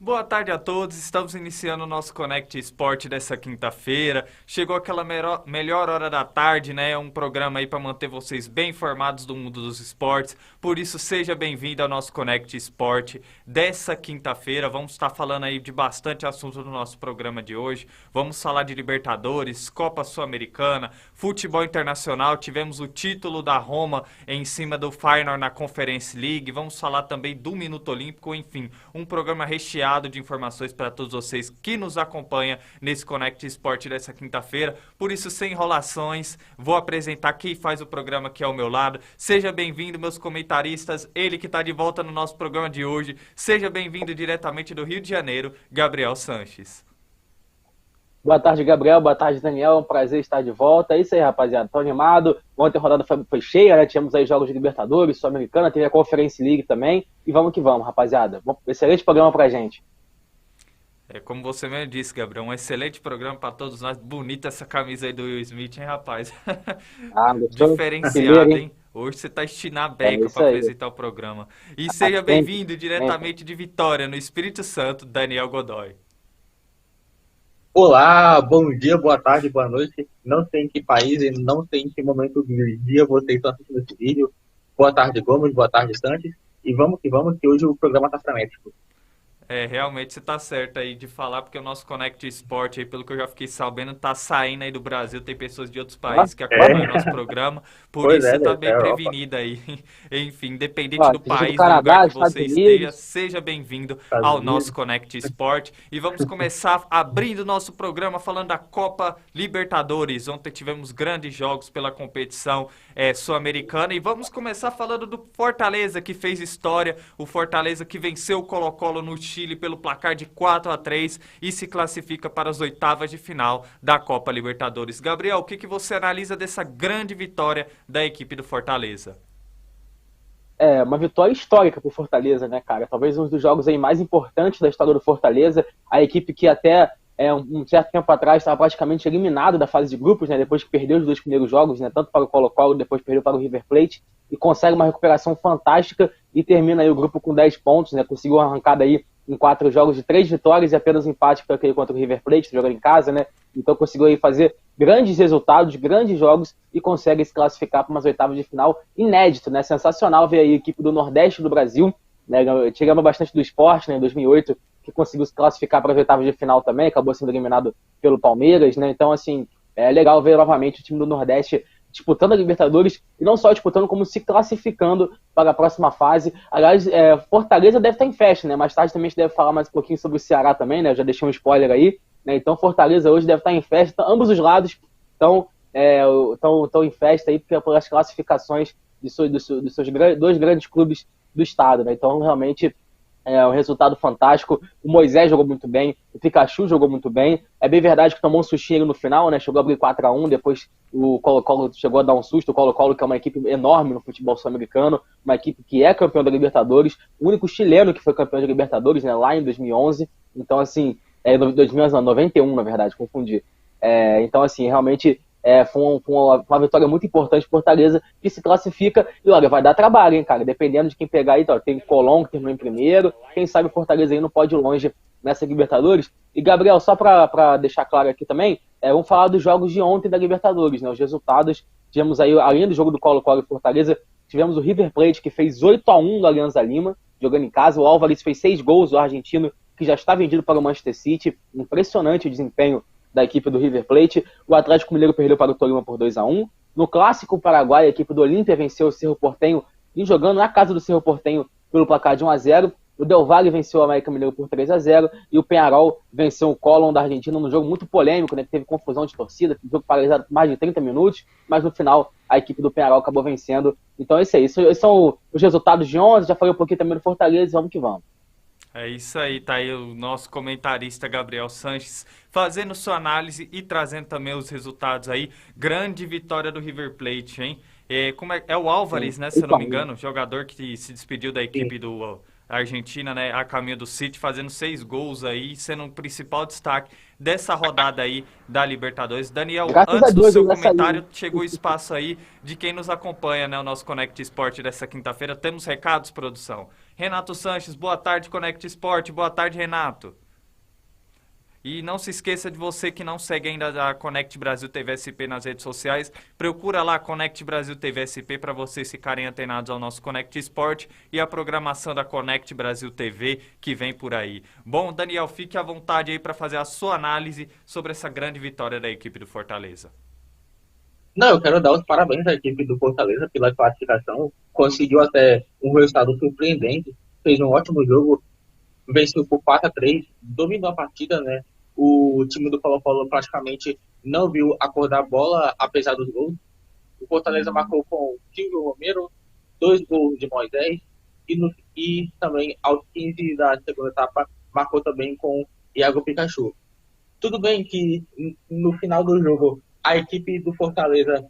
Boa tarde a todos, estamos iniciando o nosso Connect Sport dessa quinta-feira. Chegou aquela melhor hora da tarde, né? É um programa aí para manter vocês bem informados do mundo dos esportes. Por isso, seja bem-vindo ao nosso Connect Sport dessa quinta-feira. Vamos estar falando aí de bastante assunto no nosso programa de hoje. Vamos falar de Libertadores, Copa Sul-Americana, futebol internacional. Tivemos o título da Roma em cima do Feyenoord na Conference League. Vamos falar também do Minuto Olímpico, enfim, um programa recheado de informações para todos vocês que nos acompanham nesse Connect Sport dessa quinta-feira. Por isso, sem enrolações, vou apresentar quem faz o programa aqui ao meu lado. Seja bem-vindo, meus comentaristas, ele que está de volta no nosso programa de hoje. Seja bem-vindo diretamente do Rio de Janeiro, Gabriel Sanches. Boa tarde, Gabriel. Boa tarde, Daniel. É um prazer estar de volta. É isso aí, rapaziada. Tô animado. Ontem a rodada foi cheia, né? Tivemos aí jogos de Libertadores, Sul-Americana, teve a Conference League também. E vamos que vamos, rapaziada. Excelente programa pra gente. É como você mesmo disse, Gabriel, um excelente programa para todos nós. Bonita essa camisa aí do Will Smith, hein, rapaz? Gostou? Diferenciado, hein? Hoje você tá estindo a É beca isso para aí. apresentar o programa. E seja Sempre, bem-vindo sempre. diretamente de Vitória, no Espírito Santo, Daniel Godoy. Olá, bom dia, boa tarde, boa noite. Não sei em que país e não sei em que momento do dia vocês estão assistindo esse vídeo. Boa tarde, Gomes, boa tarde, Santos. E vamos, que hoje o programa tá frenético. É, realmente você tá certo aí de falar, porque o nosso Connect Sport aí, pelo que eu já fiquei sabendo, tá saindo aí do Brasil, tem pessoas de outros países que acompanham o nosso programa, por Pois isso é, você tá deve ser bem a Europa, prevenido aí. Enfim, independente Ó, do tem gente do país, do lugar Canadá, que Estados você esteja, Unidos. seja bem-vindo Estados ao nosso Unidos. Connect Sport. E vamos começar abrindo o nosso programa falando da Copa Libertadores. Ontem tivemos grandes jogos pela competição sul-americana e vamos começar falando do Fortaleza, que fez história, o Fortaleza que venceu o Colo-Colo no Chile pelo placar de 4-3 e se classifica para as oitavas de final da Copa Libertadores. Gabriel, o que você analisa dessa grande vitória da equipe do Fortaleza? É uma vitória histórica pro Fortaleza, né, cara? Talvez um dos jogos aí mais importantes da história do Fortaleza. A equipe que até um certo tempo atrás estava praticamente eliminado da fase de grupos, né? Depois que perdeu os dois primeiros jogos, né? Tanto para o Colo-Colo, depois perdeu para o River Plate. E consegue uma recuperação fantástica e termina aí o grupo com 10 pontos, né? Conseguiu uma arrancada aí em 4 jogos de 3 vitórias e apenas um empate, que foi aquele contra o River Plate, jogando em casa, né? Então conseguiu aí fazer grandes resultados, grandes jogos e consegue se classificar para umas oitavas de final inédito, né? Sensacional ver aí a equipe do Nordeste do Brasil, né? Tiramos bastante do Sport, né? Em 2008, que conseguiu se classificar para as oitavas de final também, acabou sendo eliminado pelo Palmeiras, né? Então, assim, é legal ver novamente o time do Nordeste disputando a Libertadores, e não só disputando, como se classificando para a próxima fase. Aliás, Fortaleza deve estar em festa, né? Mais tarde também a gente deve falar mais um pouquinho sobre o Ceará também, né? Eu já deixei um spoiler aí, né? Então Fortaleza hoje deve estar em festa, então, ambos os lados estão em festa aí pelas classificações dos seus dois grandes clubes do estado, né? Então realmente é um resultado fantástico. O Moisés jogou muito bem, o Pikachu jogou muito bem. É bem verdade que tomou um sustinho no final, né? Chegou a abrir 4-1, depois o Colo-Colo chegou a dar um susto. O Colo-Colo, que é uma equipe enorme no futebol sul-americano, uma equipe que é campeão da Libertadores, o único chileno que foi campeão da Libertadores, né? Lá em 2011. Então, assim, 2011 não, 91, na verdade, confundi. Então, assim, realmente foi uma vitória muito importante para Fortaleza, que se classifica. E olha, vai dar trabalho, hein, cara? Dependendo de quem pegar aí, ó, tem Colón que terminou em primeiro. Quem sabe o Fortaleza aí não pode ir longe nessa Libertadores. E, Gabriel, só para deixar claro aqui também, vamos falar dos jogos de ontem da Libertadores, né? Os resultados. Tivemos aí, além do jogo do Colo-Colo e Fortaleza, tivemos o River Plate, que fez 8-1 no Alianza Lima, jogando em casa. O Álvares fez 6 gols, o argentino, que já está vendido para o Manchester City. Impressionante o desempenho da equipe do River Plate. O Atlético Mineiro perdeu para o Tolima por 2-1. No Clássico Paraguai, a equipe do Olímpia venceu o Cerro Porteño, e jogando na casa do Cerro Porteño pelo placar de 1-0. O Del Valle venceu o América Mineiro por 3-0. E o Peñarol venceu o Colón da Argentina num jogo muito polêmico, né, que teve confusão de torcida, jogo paralisado por mais de 30 minutos, mas no final a equipe do Peñarol acabou vencendo. Então é isso aí. Esses são os resultados de ontem. Já falei um pouquinho também do Fortaleza, vamos que vamos. É isso aí, tá aí o nosso comentarista Gabriel Sanches fazendo sua análise e trazendo também os resultados aí. Grande vitória do River Plate, hein? É o Álvares, Sim, né, se eu não me engano, jogador que se despediu da equipe do Argentina, né, a caminho do City, fazendo 6 gols aí, sendo o principal destaque dessa rodada aí da Libertadores. Daniel, Graças a antes do Deus seu ele vai sair. comentário, chegou o espaço aí de quem nos acompanha, né, o nosso Connect Sport dessa quinta-feira. Temos recados, produção? Renato Sanches, boa tarde, Connect Sport. Boa tarde, Renato. E não se esqueça de você que não segue ainda a Connect Brasil TV SP nas redes sociais. Procura lá Connect Brasil TV SP para vocês ficarem antenados ao nosso Connect Sport e a programação da Connect Brasil TV que vem por aí. Bom, Daniel, fique à vontade aí para fazer a sua análise sobre essa grande vitória da equipe do Fortaleza. Não, eu quero dar os parabéns à equipe do Fortaleza pela classificação. Conseguiu até um resultado surpreendente. Fez um ótimo jogo. Venceu por 4-3, dominou a partida, né? O time do Colo-Colo praticamente não viu acordar a bola, apesar dos gols. O Fortaleza marcou com Silvio Romero, 2 gols de Moisés, e também aos 15 da segunda etapa marcou também com Iago Pikachu. Tudo bem que no final do jogo a equipe do Fortaleza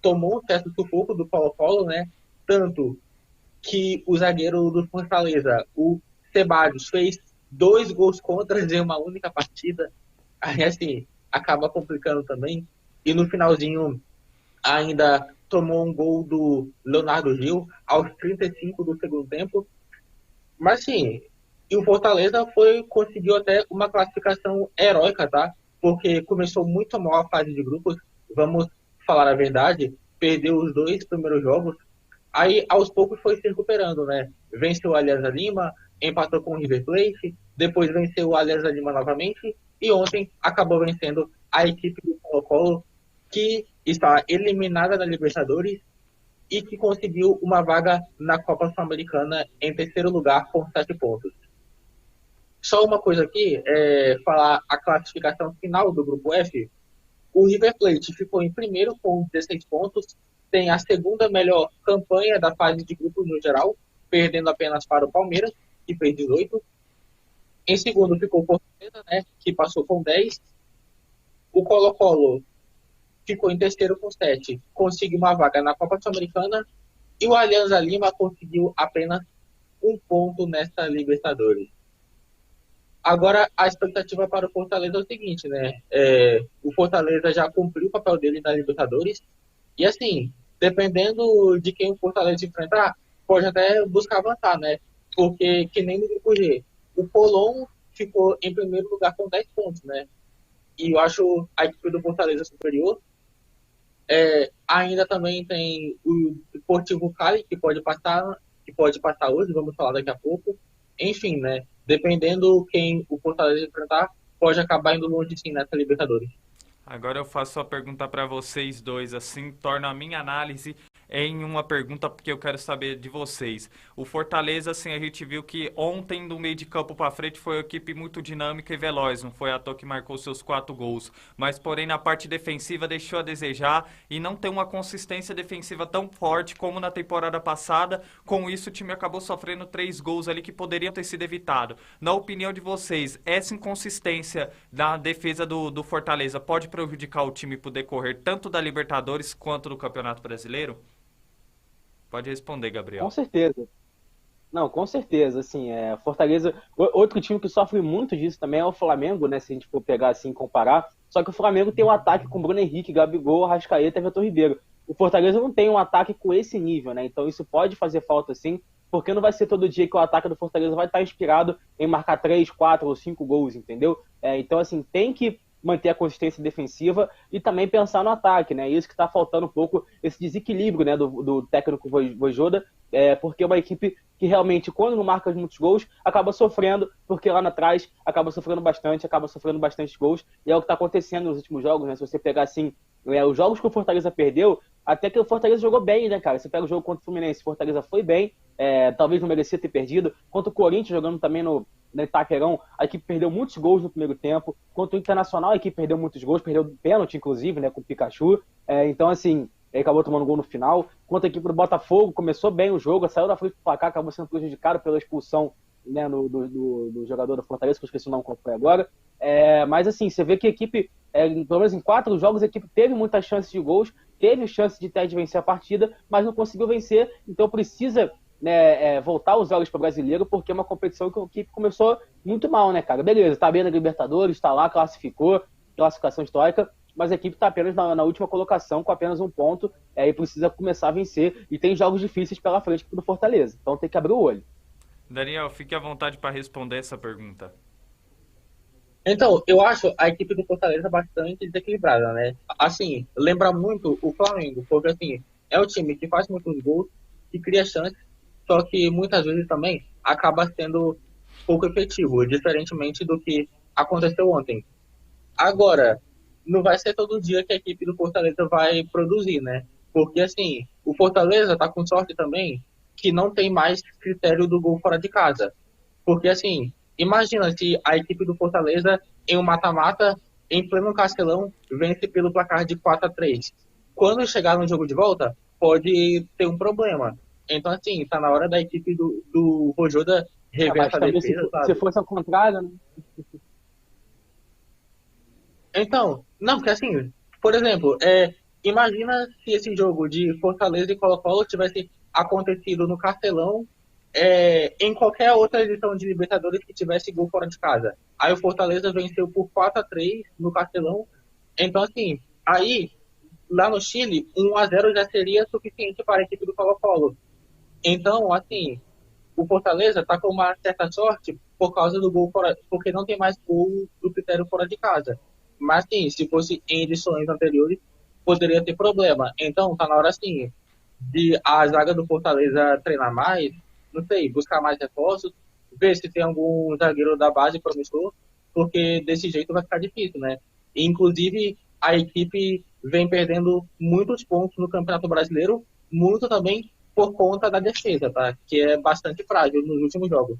tomou um certo sufoco do Colo-Colo, né? Tanto que o zagueiro do Fortaleza, o Ceballos, fez 2 gols contra em uma única partida. Aí, assim, acaba complicando também. E no finalzinho ainda tomou um gol do Leonardo Gil aos 35 do segundo tempo. Mas, sim, e o Fortaleza conseguiu até uma classificação heróica, tá? Porque começou muito mal a fase de grupos. Vamos falar a verdade. Perdeu os 2 primeiros jogos. Aí, aos poucos, foi se recuperando, né? Venceu o Alianza Lima, empatou com o River Plate, depois venceu o Alianza Lima novamente, e ontem acabou vencendo a equipe do Colo-Colo, que está eliminada da Libertadores e que conseguiu uma vaga na Copa Sul-Americana em terceiro lugar com 7 pontos. Só uma coisa aqui, falar a classificação final do Grupo F. O River Plate ficou em primeiro com 16 pontos, tem a segunda melhor campanha da fase de grupos no geral, perdendo apenas para o Palmeiras, que fez 18. Em segundo ficou o Fortaleza, né, que passou com 10. O Colo-Colo ficou em terceiro com 7, conseguiu uma vaga na Copa Sul-Americana, e o Alianza Lima conseguiu apenas 1 ponto nesta Libertadores. Agora, a expectativa para o Fortaleza é o seguinte, né? O Fortaleza já cumpriu o papel dele na Libertadores, e assim, dependendo de quem o Fortaleza enfrentar, pode até buscar avançar, né? Porque, que nem no Grupo G, o Colón ficou em primeiro lugar com 10 pontos, né? E eu acho a equipe do Fortaleza superior. Ainda também tem o Deportivo Cali, que pode passar hoje, vamos falar daqui a pouco. Enfim, né? Dependendo quem o Fortaleza enfrentar, pode acabar indo longe sim nessa Libertadores. Agora eu faço a pergunta para vocês dois, assim, torna a minha análise em uma pergunta porque eu quero saber de vocês. O Fortaleza, assim, a gente viu que ontem do meio de campo para frente foi uma equipe muito dinâmica e veloz, não foi à toa que marcou seus 4 gols, mas porém na parte defensiva deixou a desejar e não tem uma consistência defensiva tão forte como na temporada passada. Com isso o time acabou sofrendo 3 gols ali que poderiam ter sido evitados. Na opinião de vocês, essa inconsistência da defesa do Fortaleza pode prejudicar o time por decorrer tanto da Libertadores quanto do Campeonato Brasileiro? Pode responder, Gabriel. Com certeza. Não, com certeza, assim, Fortaleza, outro time que sofre muito disso também é o Flamengo, né, se a gente for pegar assim, comparar, só que o Flamengo tem um ataque com Bruno Henrique, Gabigol, Arrascaeta e Vitor Ribeiro. O Fortaleza não tem um ataque com esse nível, né, então isso pode fazer falta sim, porque não vai ser todo dia que o ataque do Fortaleza vai estar inspirado em marcar 3, 4 ou 5 gols, entendeu? Então, assim, tem que manter a consistência defensiva e também pensar no ataque, né? Isso que está faltando um pouco, esse desequilíbrio, né, do técnico Vojvoda, porque é uma equipe que realmente, quando não marca muitos gols, acaba sofrendo, porque lá atrás acaba sofrendo bastante gols, e é o que está acontecendo nos últimos jogos, né? Se você pegar, assim, os jogos que o Fortaleza perdeu, até que o Fortaleza jogou bem, né, cara? Você pega o jogo contra o Fluminense, o Fortaleza foi bem, talvez não merecia ter perdido, contra o Corinthians, jogando também no Itaquerão, a equipe perdeu muitos gols no primeiro tempo, contra o Internacional a equipe perdeu muitos gols, perdeu pênalti inclusive, né, com o Pikachu, então assim, ele acabou tomando gol no final. Contra a equipe do Botafogo, começou bem o jogo, saiu da frente do placar, acabou sendo prejudicado pela expulsão, né, do jogador da Fortaleza, que eu esqueci o nome qual foi agora, mas assim, você vê que a equipe, pelo menos em 4 jogos, a equipe teve muitas chances de gols, teve chance de vencer a partida, mas não conseguiu vencer, então precisa, né, voltar os olhos para o brasileiro, porque é uma competição que a equipe começou muito mal, né, cara? Beleza, tá bem na Libertadores, tá lá, classificou, classificação histórica, mas a equipe tá apenas na última colocação, com apenas 1 ponto, e precisa começar a vencer, e tem jogos difíceis pela frente do Fortaleza, então tem que abrir o olho. Daniel, fique à vontade para responder essa pergunta. Então, eu acho a equipe do Fortaleza bastante desequilibrada, né? Assim, lembra muito o Flamengo, porque assim, é um time que faz muitos gols, que cria chances, só que muitas vezes também acaba sendo pouco efetivo, diferentemente do que aconteceu ontem. Agora, não vai ser todo dia que a equipe do Fortaleza vai produzir, né? Porque assim, o Fortaleza tá com sorte também que não tem mais critério do gol fora de casa. Porque, assim, imagina se a equipe do Fortaleza, em um mata-mata, em pleno Castelão, vence pelo placar de 4-3. Quando chegar no jogo de volta, pode ter um problema. Então, assim, tá na hora da equipe do Vojoda rever Mas essa também defesa, se sabe? fosse ao contrário, né? Então, não, porque assim, por exemplo, imagina se esse jogo de Fortaleza e Colo-Colo tivesse acontecido no Castelão, em qualquer outra edição de Libertadores que tivesse gol fora de casa. Aí o Fortaleza venceu por 4-3 no Castelão. Então, assim, aí, lá no Chile, 1-0 já seria suficiente para a equipe do Colo-Colo. Então, assim, o Fortaleza está com uma certa sorte por causa do gol fora, porque não tem mais gol do critério fora de casa. Mas sim, se fosse em edições anteriores, poderia ter problema. Então, tá na hora sim de a zaga do Fortaleza treinar mais, não sei, buscar mais reforços, ver se tem algum zagueiro da base promissor, porque desse jeito vai ficar difícil, né? E, inclusive, a equipe vem perdendo muitos pontos no Campeonato Brasileiro, muito também por conta da defesa, tá? Que é bastante frágil nos últimos jogos.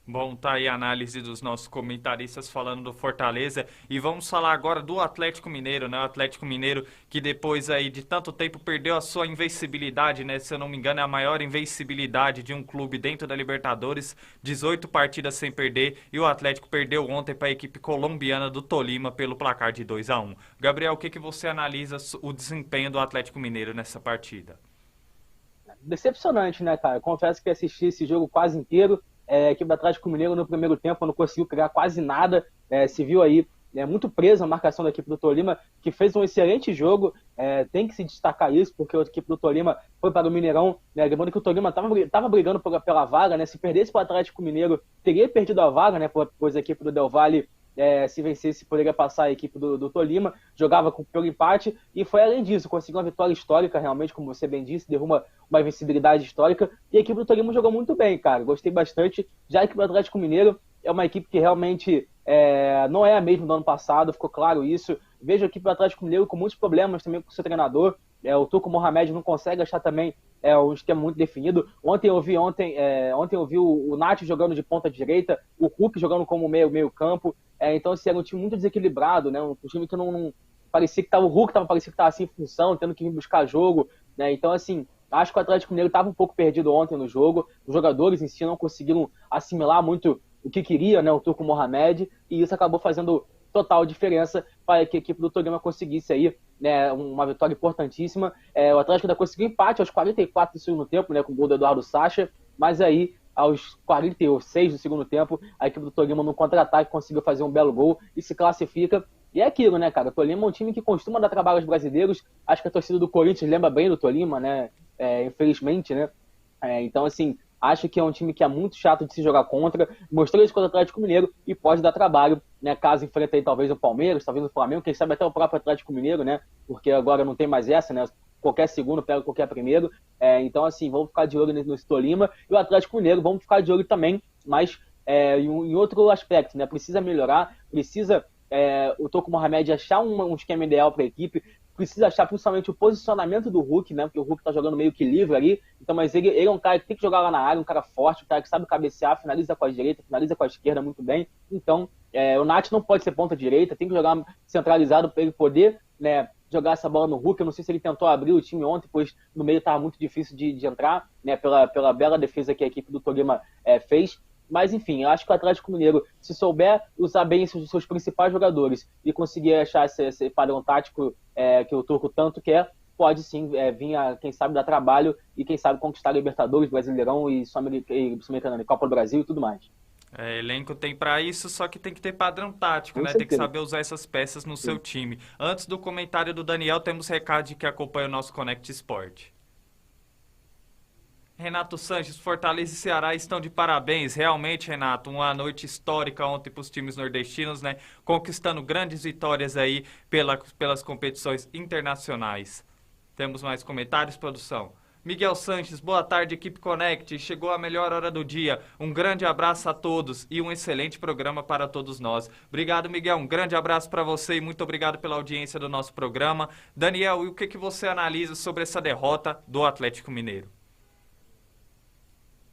Bom, tá aí a análise dos nossos comentaristas falando do Fortaleza e vamos falar agora do Atlético Mineiro, né? O Atlético Mineiro que depois aí de tanto tempo perdeu a sua invencibilidade, né? Se eu não me engano é a maior invencibilidade de um clube dentro da Libertadores, 18 partidas sem perder e o Atlético perdeu ontem para a equipe colombiana do Tolima pelo placar de 2-1. Gabriel, o que que você analisa o desempenho do Atlético Mineiro nessa partida? Decepcionante, né, cara? Confesso que assisti esse jogo quase inteiro. A equipe do Atlético Mineiro no primeiro tempo não conseguiu criar quase nada. Se viu aí muito preso a marcação da equipe do Tolima, que fez um excelente jogo. Tem que se destacar isso, porque a equipe do Tolima foi para o Mineirão, né? Lembrando que o Tolima estava brigando pela vaga, né? Se perdesse para o Atlético Mineiro, teria perdido a vaga, né? Pois a equipe do Del Valle se vencesse, poderia passar a equipe do Tolima, jogava pelo empate, e foi além disso, conseguiu uma vitória histórica, realmente, como você bem disse, deu uma invencibilidade histórica, e a equipe do Tolima jogou muito bem, cara, gostei bastante, já a equipe do Atlético Mineiro é uma equipe que realmente não é a mesma do ano passado, ficou claro isso, vejo a equipe do Atlético Mineiro com muitos problemas também com o seu treinador, o Turco Mohamed não consegue achar também um esquema muito definido. Ontem eu vi o Nath jogando de ponta direita, o Hulk jogando como meio campo. Então, assim, era um time muito desequilibrado, né? Um time que não parecia que tava, o Hulk parecia que estava sem função, tendo que vir buscar jogo, né? Então, assim, acho que o Atlético Mineiro estava um pouco perdido ontem no jogo. Os jogadores em si não conseguiram assimilar muito o que queria, né? O Turco Mohamed, e isso acabou fazendo total diferença para que a equipe do Tolima conseguisse aí, né, uma vitória importantíssima. O Atlético ainda conseguiu empate aos 44 do segundo tempo, né, com o gol do Eduardo Sacha, mas aí aos 46 do segundo tempo, a equipe do Tolima no contra-ataque conseguiu fazer um belo gol e se classifica. E é aquilo, né, cara? O Tolima é um time que costuma dar trabalho aos brasileiros. Acho que a torcida do Corinthians lembra bem do Tolima, né? Infelizmente, né? Então, assim, acho que é um time que é muito chato de se jogar contra. Mostrou isso contra o Atlético Mineiro e pode dar trabalho, né? Caso enfrente aí talvez o Palmeiras, talvez o Flamengo, quem sabe até o próprio Atlético Mineiro, né? Porque agora não tem mais essa, né? Qualquer segundo pega qualquer primeiro. Então, assim, vamos ficar de olho no Tolima. E o Atlético Mineiro, vamos ficar de olho também, mas em outro aspecto, né? Precisa melhorar, precisa o Turco Mohamed achar um esquema ideal para a equipe, precisa achar principalmente o posicionamento do Hulk, né? Porque o Hulk tá jogando meio que livre ali. Então, mas ele é um cara que tem que jogar lá na área, um cara forte, um cara que sabe cabecear, finaliza com a direita, finaliza com a esquerda muito bem. Então, o Nath não pode ser ponta direita, tem que jogar centralizado para ele poder, né, jogar essa bola no Hulk. Eu não sei se ele tentou abrir o time ontem, pois no meio estava muito difícil de entrar, né, pela bela defesa que a equipe do Tolima fez. Mas, enfim, eu acho que o Atlético Mineiro, se souber usar bem seus principais jogadores e conseguir achar esse padrão tático que o Turco tanto quer, pode sim vir a, quem sabe, dar trabalho e, quem sabe, conquistar Libertadores, Brasileirão e Sul-Americana, Copa do Brasil e tudo mais. Elenco tem para isso, só que tem que ter padrão tático, Com né? Tem que certeza. saber usar essas peças no seu Sim. time. Antes do comentário do Daniel, temos recado de que acompanha o nosso Connect Sport. Renato Sanches, Fortaleza e Ceará estão de parabéns. Realmente, Renato, uma noite histórica ontem para os times nordestinos, né? Conquistando grandes vitórias aí pelas competições internacionais. Temos mais comentários, produção? Miguel Sanches, boa tarde, equipe Connect. Chegou a melhor hora do dia. Um grande abraço a todos e um excelente programa para todos nós. Obrigado, Miguel. Um grande abraço para você e muito obrigado pela audiência do nosso programa. Daniel, e o que você analisa sobre essa derrota do Atlético Mineiro?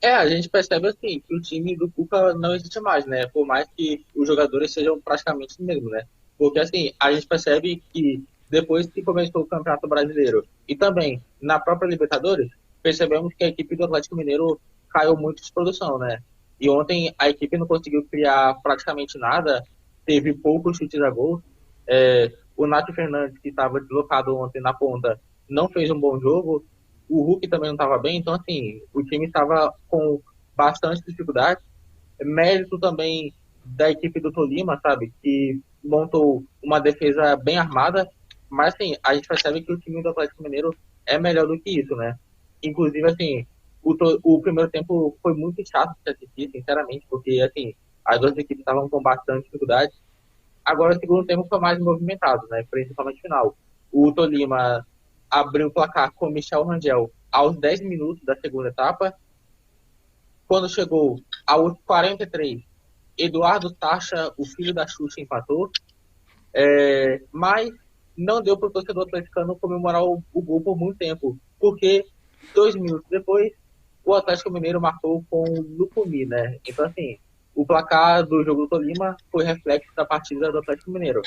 A gente percebe assim que o time do Cuca não existe mais, né? Por mais que os jogadores sejam praticamente os mesmos, né? Porque assim, a gente percebe que depois que começou o Campeonato Brasileiro e também na própria Libertadores, percebemos que a equipe do Atlético Mineiro caiu muito de produção, né? E ontem a equipe não conseguiu criar praticamente nada, teve poucos chutes a gol. O Nath Fernandes, que estava deslocado ontem na ponta, não fez um bom jogo. O Hulk também não estava bem, então assim, o time estava com bastante dificuldade. Mérito também da equipe do Tolima, sabe, que montou uma defesa bem armada, mas assim, a gente percebe que o time do Atlético Mineiro é melhor do que isso, né? Inclusive, assim, o primeiro tempo foi muito chato de assistir, sinceramente, porque assim, as duas equipes estavam com bastante dificuldade. Agora, o segundo tempo foi mais movimentado, né? Principalmente no final. O Tolima abriu o placar com o Michel Rangel aos 10 minutos da segunda etapa. Quando chegou aos 43, Eduardo Tacha, o filho da Xuxa, empatou. Mas não deu para o torcedor atleticano comemorar o gol por muito tempo, porque 2 minutos depois, o Atlético Mineiro marcou com o Lucumi, né? Então, assim, o placar do jogo do Tolima foi reflexo da partida do Atlético Mineiro.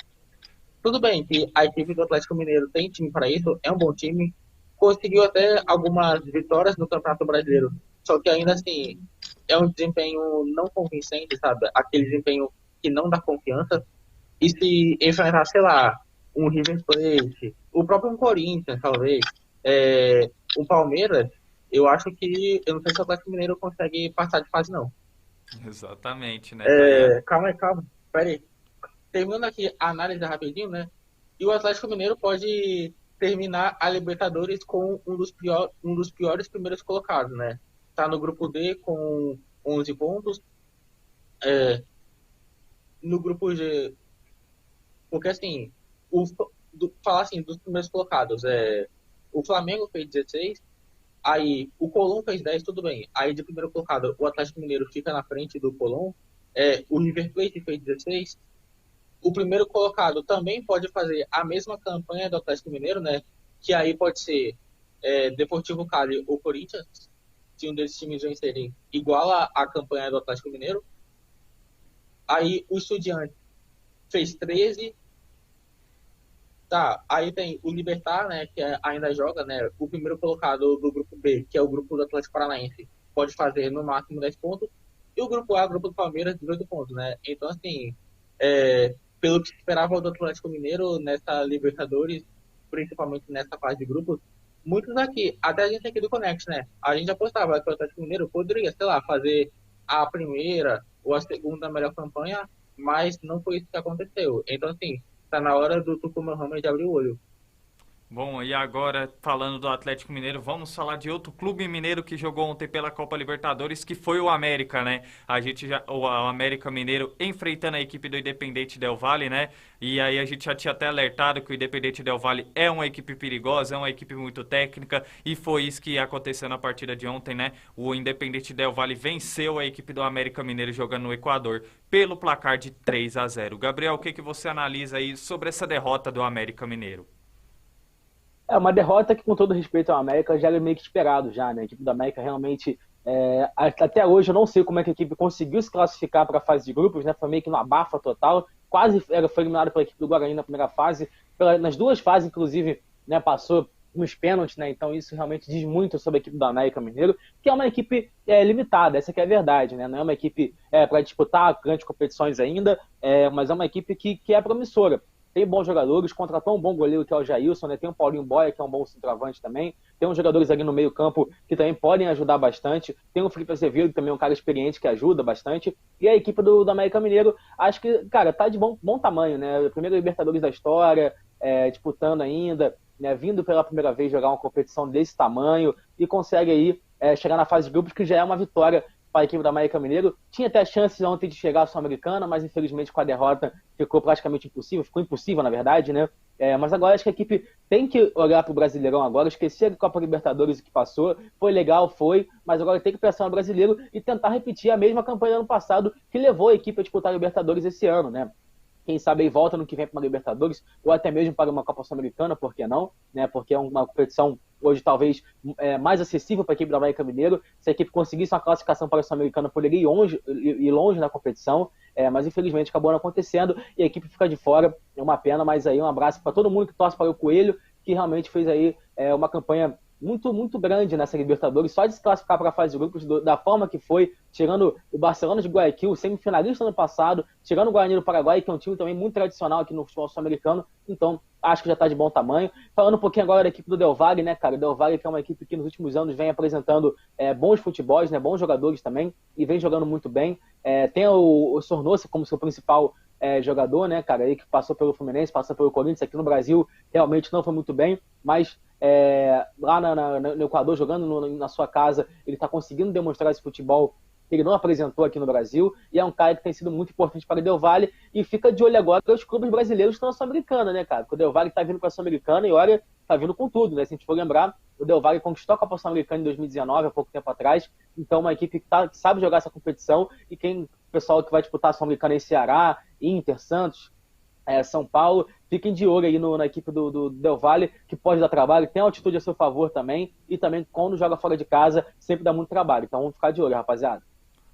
Tudo bem que a equipe do Atlético Mineiro tem time para isso, é um bom time, conseguiu até algumas vitórias no Campeonato Brasileiro, só que ainda assim é um desempenho não convincente, sabe? Aquele desempenho que não dá confiança. E se enfrentar, sei lá, um River Plate, o próprio Corinthians, talvez, o Palmeiras, eu acho que, eu não sei se o Atlético Mineiro consegue passar de fase, não. Exatamente, né? Tá aí Calma, pera aí. Terminando aqui a análise rapidinho, né? E o Atlético Mineiro pode terminar a Libertadores com um dos piores primeiros colocados, né? Tá no grupo D com 11 pontos. No grupo G, porque assim, falar assim, dos primeiros colocados, o Flamengo fez 16, aí o Colón fez 10, tudo bem. Aí de primeiro colocado, o Atlético Mineiro fica na frente do Colón. O River Plate fez 16. O primeiro colocado também pode fazer a mesma campanha do Atlético Mineiro, né? Que aí pode ser Deportivo Cali ou Corinthians, se um desses times vencerem, igual a campanha do Atlético Mineiro. Aí o Estudiantes fez 13. Tá, aí tem o Libertad, né? Que ainda joga, né? O primeiro colocado do grupo B, que é o grupo do Atlético Paranaense, pode fazer no máximo 10 pontos. E o grupo A, o grupo do Palmeiras, 18 pontos, né? Então, assim, pelo que se esperava do Atlético Mineiro nessa Libertadores, principalmente nessa fase de grupos, muitos aqui, até a gente aqui do Connect, né? A gente apostava que o Atlético Mineiro poderia, sei lá, fazer a primeira ou a segunda melhor campanha, mas não foi isso que aconteceu. Então, assim, tá na hora do Tucumã Ramos de abrir o olho. Bom, e agora, falando do Atlético Mineiro, vamos falar de outro clube mineiro que jogou ontem pela Copa Libertadores, que foi o América, né? O América Mineiro enfrentando a equipe do Independente Del Valle, né? E aí a gente já tinha até alertado que o Independente Del Valle é uma equipe perigosa, é uma equipe muito técnica, e foi isso que aconteceu na partida de ontem, né? O Independente Del Valle venceu a equipe do América Mineiro jogando no Equador pelo placar de 3-0. Gabriel, o que você analisa aí sobre essa derrota do América Mineiro? É uma derrota que, com todo respeito ao América, já era meio que esperado já, né? A equipe do América realmente, até hoje eu não sei como é que a equipe conseguiu se classificar para a fase de grupos, né? Foi meio que uma abafa total, quase foi eliminado pela equipe do Guarani na primeira fase, nas duas fases, inclusive, né, passou nos pênaltis, né? Então isso realmente diz muito sobre a equipe do América Mineiro, que é uma equipe limitada, essa que é a verdade, né? Não é uma equipe para disputar grandes competições ainda, mas é uma equipe que é promissora. Tem bons jogadores, contratou um bom goleiro que é o Jailson, né? Tem o Paulinho Boia, que é um bom centroavante também. Tem uns jogadores ali no meio campo que também podem ajudar bastante. Tem o Felipe Azevedo, que também é um cara experiente que ajuda bastante. E a equipe do América Mineiro, acho que, cara, tá de bom tamanho, né? Primeiro Libertadores da história, disputando ainda, né? Vindo pela primeira vez jogar uma competição desse tamanho e consegue aí chegar na fase de grupos, que já é uma vitória para a equipe do América Mineiro. Tinha até chances ontem de chegar à Sul-Americana, mas infelizmente com a derrota ficou praticamente impossível, ficou impossível na verdade, né? Mas agora acho que a equipe tem que olhar para o Brasileirão agora, esquecer a Copa Libertadores que passou, foi legal, foi, mas agora tem que pensar no Brasileiro e tentar repetir a mesma campanha do ano passado que levou a equipe a disputar a Libertadores esse ano, né? Quem sabe aí volta no que vem para uma Libertadores, ou até mesmo para uma Copa Sul-Americana, por que não? Né? Porque é uma competição hoje talvez mais acessível para a equipe do América Mineiro. Se a equipe conseguisse uma classificação para a Sul-Americana, poderia ir longe na competição, mas infelizmente acabou não acontecendo e a equipe fica de fora. É uma pena, mas aí um abraço para todo mundo que torce para o Coelho, que realmente fez aí uma campanha muito, muito grande nessa Libertadores, só de se classificar para a fase de grupos da forma que foi, tirando o Barcelona de Guayaquil, semifinalista ano passado, tirando o Guarani do Paraguai, que é um time também muito tradicional aqui no futebol sul-americano, então acho que já está de bom tamanho. Falando um pouquinho agora da equipe do Del Valle, né, cara, o Del Valle que é uma equipe que nos últimos anos vem apresentando bons futebols, né, bons jogadores também, e vem jogando muito bem. Tem o Sornosa como seu principal jogador, né, cara, aí que passou pelo Fluminense, passou pelo Corinthians, aqui no Brasil realmente não foi muito bem, mas lá no Equador, jogando na sua casa, ele está conseguindo demonstrar esse futebol que ele não apresentou aqui no Brasil, e é um cara que tem sido muito importante para o Del Valle, e fica de olho agora os clubes brasileiros que estão na Sul-Americana, né, cara, porque o Del Valle está vindo para a Sul-Americana e olha, está vindo com tudo, né, se a gente for lembrar, o Del Valle conquistou a Copa Sul-Americana em 2019, há pouco tempo atrás, então uma equipe que sabe jogar essa competição, e o pessoal que vai disputar a Sul-Americana em Ceará, Inter, Santos, São Paulo, fiquem de olho aí na equipe do Del Valle, que pode dar trabalho, tem altitude a seu favor também, e também quando joga fora de casa, sempre dá muito trabalho, então vamos ficar de olho, rapaziada.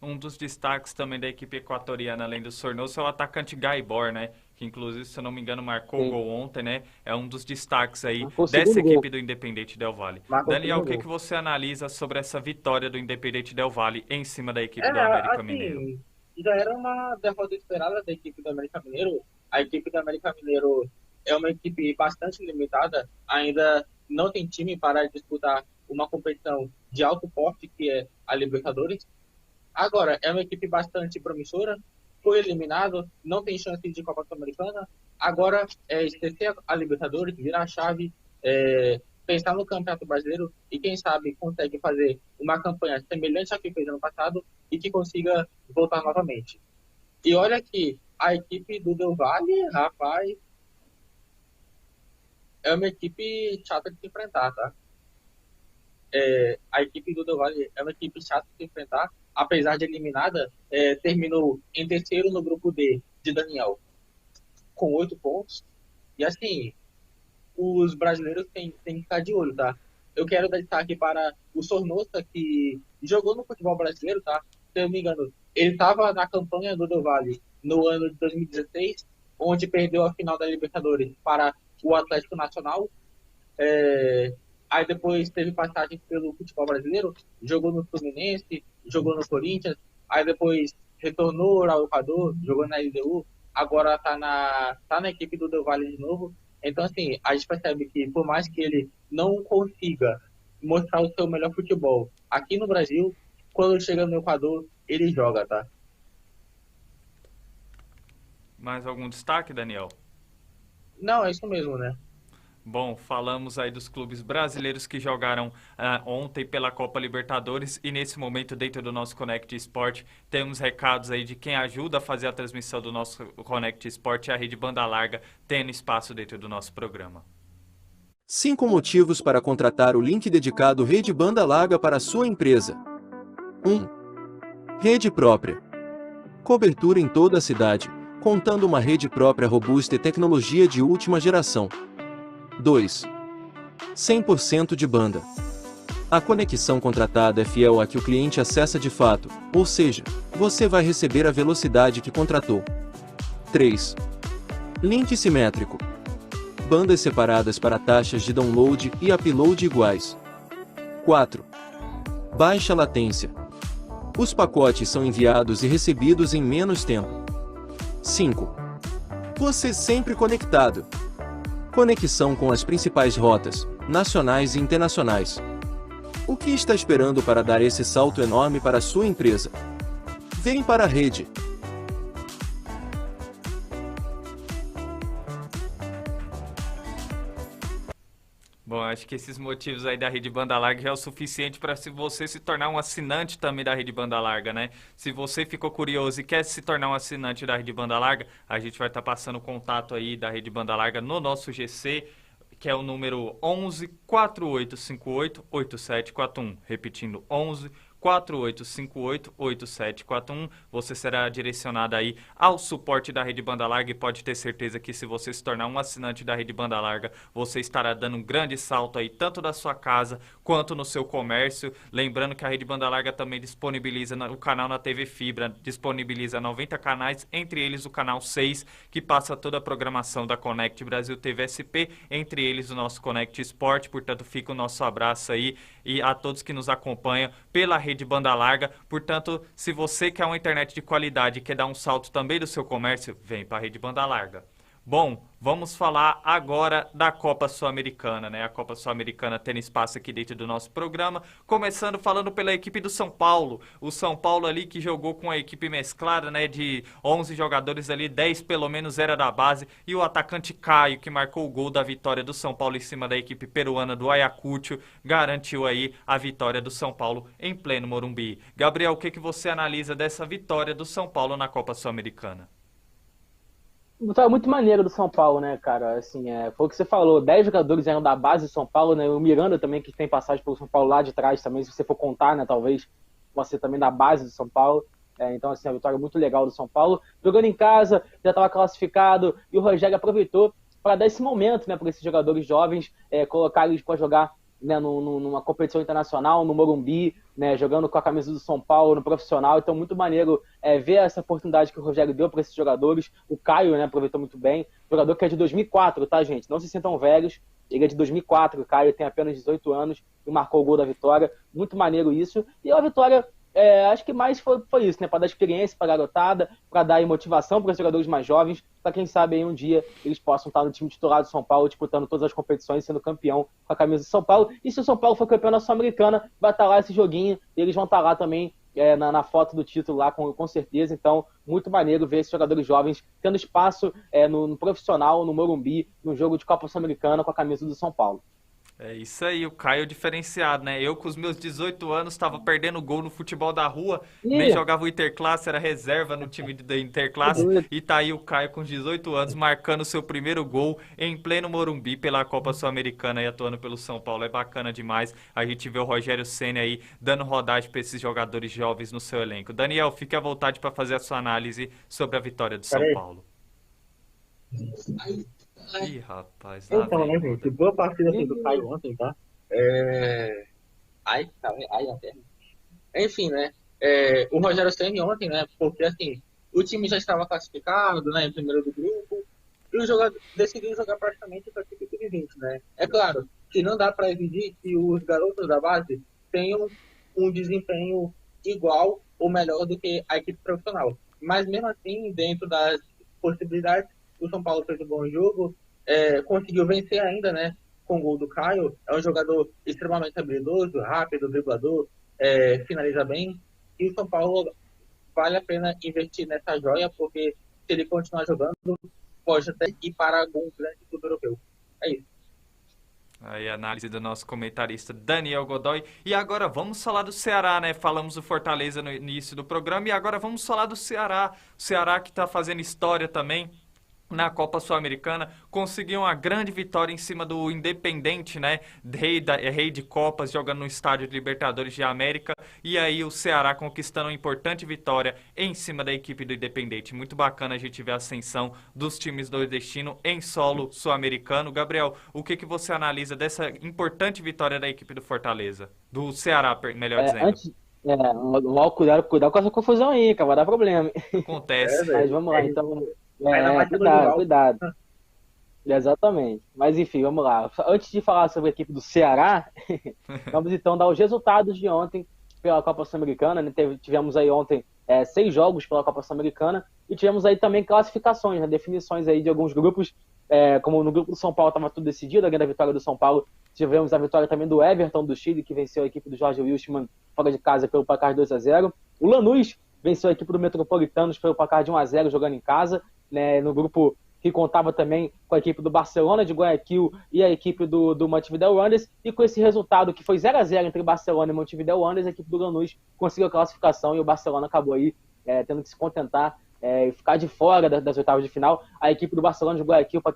Um dos destaques também da equipe equatoriana, além do Sornosa, é o atacante Gaibor, né? Que inclusive, se eu não me engano, marcou o gol ontem, né? É um dos destaques aí dessa equipe do Independente Del Valle. Daniel, o que você analisa sobre essa vitória do Independente Del Valle em cima da equipe do América Mineiro? Já era uma derrota esperada da equipe do América Mineiro. A equipe do América Mineiro é uma equipe bastante limitada, ainda não tem time para disputar uma competição de alto porte, que é a Libertadores. Agora, é uma equipe bastante promissora, foi eliminado, não tem chance de Copa Sul-Americana. Agora, esquecer a Libertadores, virar a chave, pensar no Campeonato Brasileiro e, quem sabe, consegue fazer uma campanha semelhante à que fez ano passado e que consiga voltar novamente. E olha que a equipe do Del Valle, rapaz, é uma equipe chata de se enfrentar, tá? A equipe do Del Valle é uma equipe chata de se enfrentar, apesar de eliminada, terminou em terceiro no grupo D de Daniel, com 8 pontos. E assim, os brasileiros têm que ficar de olho, tá? Eu quero dar destaque para o Sornosa, que jogou no futebol brasileiro, tá? Se eu não me engano, ele estava na campanha do Del Valle no ano de 2016, onde perdeu a final da Libertadores para o Atlético Nacional. Aí depois teve passagem pelo futebol brasileiro, jogou no Fluminense, jogou no Corinthians, aí depois retornou ao Equador, jogou na LDU, agora tá na equipe do Del Valle de novo. Então, assim, a gente percebe que por mais que ele não consiga mostrar o seu melhor futebol aqui no Brasil, quando chega no Equador, ele joga, tá? Mais algum destaque, Daniel? Não, é isso mesmo, né? Bom, falamos aí dos clubes brasileiros que jogaram ontem pela Copa Libertadores e nesse momento dentro do nosso Connect Sport temos recados aí de quem ajuda a fazer a transmissão do nosso Connect Sport e a Rede Banda Larga tendo espaço dentro do nosso programa. 5 motivos para contratar o link dedicado Rede Banda Larga para a sua empresa. 1. Rede própria. Cobertura em toda a cidade, contando uma rede própria robusta e tecnologia de última geração. 2. 100% de banda. A conexão contratada é fiel à que o cliente acessa de fato, ou seja, você vai receber a velocidade que contratou. 3. Link simétrico. Bandas separadas para taxas de download e upload iguais. 4. Baixa latência. Os pacotes são enviados e recebidos em menos tempo. 5. Você sempre conectado. Conexão com as principais rotas, nacionais e internacionais. O que está esperando para dar esse salto enorme para a sua empresa? Vem para a rede. Bom, acho que esses motivos aí da Rede Banda Larga já é o suficiente para você se tornar um assinante também da Rede Banda Larga, né? Se você ficou curioso e quer se tornar um assinante da Rede Banda Larga, a gente vai estar passando o contato aí da Rede Banda Larga no nosso GC, que é o número 11 4858 8741. Repetindo, 11 4858 8741. Você será direcionado aí ao suporte da Rede Banda Larga e pode ter certeza que se você se tornar um assinante da Rede Banda Larga, você estará dando um grande salto aí, tanto da sua casa quanto no seu comércio. Lembrando que a Rede Banda Larga também disponibiliza o canal na TV Fibra, disponibiliza 90 canais, entre eles o canal 6, que passa toda a programação da Connect Brasil TV SP, entre eles o nosso Connect Sport. Portanto, fica o nosso abraço aí e a todos que nos acompanham pela Rede Banda Larga. Portanto, se você quer uma internet de qualidade e quer dar um salto também do seu comércio, vem para a Rede Banda Larga. Bom, vamos falar agora da Copa Sul-Americana, né? A Copa Sul-Americana tendo espaço aqui dentro do nosso programa, começando falando pela equipe do São Paulo. O São Paulo ali que jogou com a equipe mesclada, né? De 11 jogadores ali, 10 pelo menos era da base, e o atacante Caio, que marcou o gol da vitória do São Paulo em cima da equipe peruana do Ayacucho, garantiu aí a vitória do São Paulo em pleno Morumbi. Gabriel, o que você analisa dessa vitória do São Paulo na Copa Sul-Americana? Vitória muito maneira do São Paulo, né, cara? Assim, foi o que você falou, 10 jogadores eram da base do São Paulo, né? O Miranda também, que tem passagem pelo São Paulo lá de trás também, se você for contar, né, talvez possa ser também da base do São Paulo. Então, assim, a vitória muito legal do São Paulo. Jogando em casa, já estava classificado, e o Rogério aproveitou para dar esse momento, né, para esses jogadores jovens, colocar eles para jogar, né, numa competição internacional, no Morumbi, né, jogando com a camisa do São Paulo, no profissional. Então, muito maneiro ver essa oportunidade que o Rogério deu para esses jogadores. O Caio, né, aproveitou muito bem. Jogador que é de 2004, tá, gente? Não se sintam velhos. Ele é de 2004, o Caio tem apenas 18 anos e marcou o gol da vitória. Muito maneiro isso. E a vitória, acho que mais foi isso, né? Para dar experiência para a garotada, para dar aí motivação para os jogadores mais jovens, para quem sabe aí um dia eles possam estar no time titular do São Paulo, disputando todas as competições, sendo campeão com a camisa do São Paulo. E se o São Paulo for campeão da Sul-Americana, vai estar lá esse joguinho, e eles vão estar lá também na foto do título lá, com certeza. Então, muito maneiro ver esses jogadores jovens tendo espaço no profissional, no Morumbi, no jogo de Copa Sul-Americana com a camisa do São Paulo. É isso aí, o Caio diferenciado, né? Eu com os meus 18 anos estava perdendo gol no futebol da rua, nem jogava o Interclasse, era reserva no time da Interclasse, e tá aí o Caio com 18 anos marcando seu primeiro gol em pleno Morumbi pela Copa Sul-Americana e atuando pelo São Paulo. É bacana demais a gente ver o Rogério Ceni aí dando rodagem para esses jogadores jovens no seu elenco. Daniel, fique à vontade para fazer a sua análise sobre a vitória do São Paulo. Ih, rapaz. Então, né, gente? Boa partida assim, do Caio ontem, tá? Ai, até. Enfim, né? O Rogério Ceni ontem, né? Porque assim, o time já estava classificado, né? Em primeiro do grupo. E o jogador decidiu jogar praticamente com a equipe sub-20, né? É claro que não dá para exigir que os garotos da base tenham um desempenho igual ou melhor do que a equipe profissional. Mas mesmo assim, dentro das possibilidades, o São Paulo fez um bom jogo, conseguiu vencer ainda, né, com o gol do Caio. É um jogador extremamente habilidoso, rápido, driblador, finaliza bem. E o São Paulo vale a pena investir nessa joia, porque se ele continuar jogando, pode até ir para algum grande clube europeu. É isso. Aí a análise do nosso comentarista Daniel Godoy. E agora vamos falar do Ceará, né? Falamos do Fortaleza no início do programa e agora vamos falar do Ceará. O Ceará que está fazendo história também na Copa Sul-Americana, conseguiu uma grande vitória em cima do Independente, né? Rei de Copas, jogando no estádio de Libertadores de América. E aí o Ceará conquistando uma importante vitória em cima da equipe do Independente. Muito bacana a gente ver a ascensão dos times nordestinos em solo sul-americano. Gabriel, o que você analisa dessa importante vitória da equipe do Fortaleza? Do Ceará, melhor dizendo. Cuidado com essa confusão aí, cara, vai dar problema. Acontece. Mas vamos lá, então... cuidado. Exatamente. Mas enfim, vamos lá. Antes de falar sobre a equipe do Ceará, vamos então dar os resultados de ontem pela Copa Sul-Americana, né? Tivemos aí ontem 6 jogos pela Copa Sul-Americana e tivemos aí também classificações, né? Definições aí de alguns grupos, como no grupo do São Paulo estava tudo decidido, a grande vitória do São Paulo. Tivemos a vitória também do Everton do Chile, que venceu a equipe do Jorge Wilstermann fora de casa pelo placar de 2-0. O Lanús venceu a equipe do Metropolitanos pelo placar de 1-0 jogando em casa. Né, no grupo que contava também com a equipe do Barcelona de Guayaquil e a equipe do Montevideo Wanderers, e com esse resultado que foi 0-0 entre Barcelona e Montevideo Wanderers, a equipe do Lanús conseguiu a classificação e o Barcelona acabou aí tendo que se contentar e ficar de fora das oitavas de final. A equipe do Barcelona de Guayaquil, para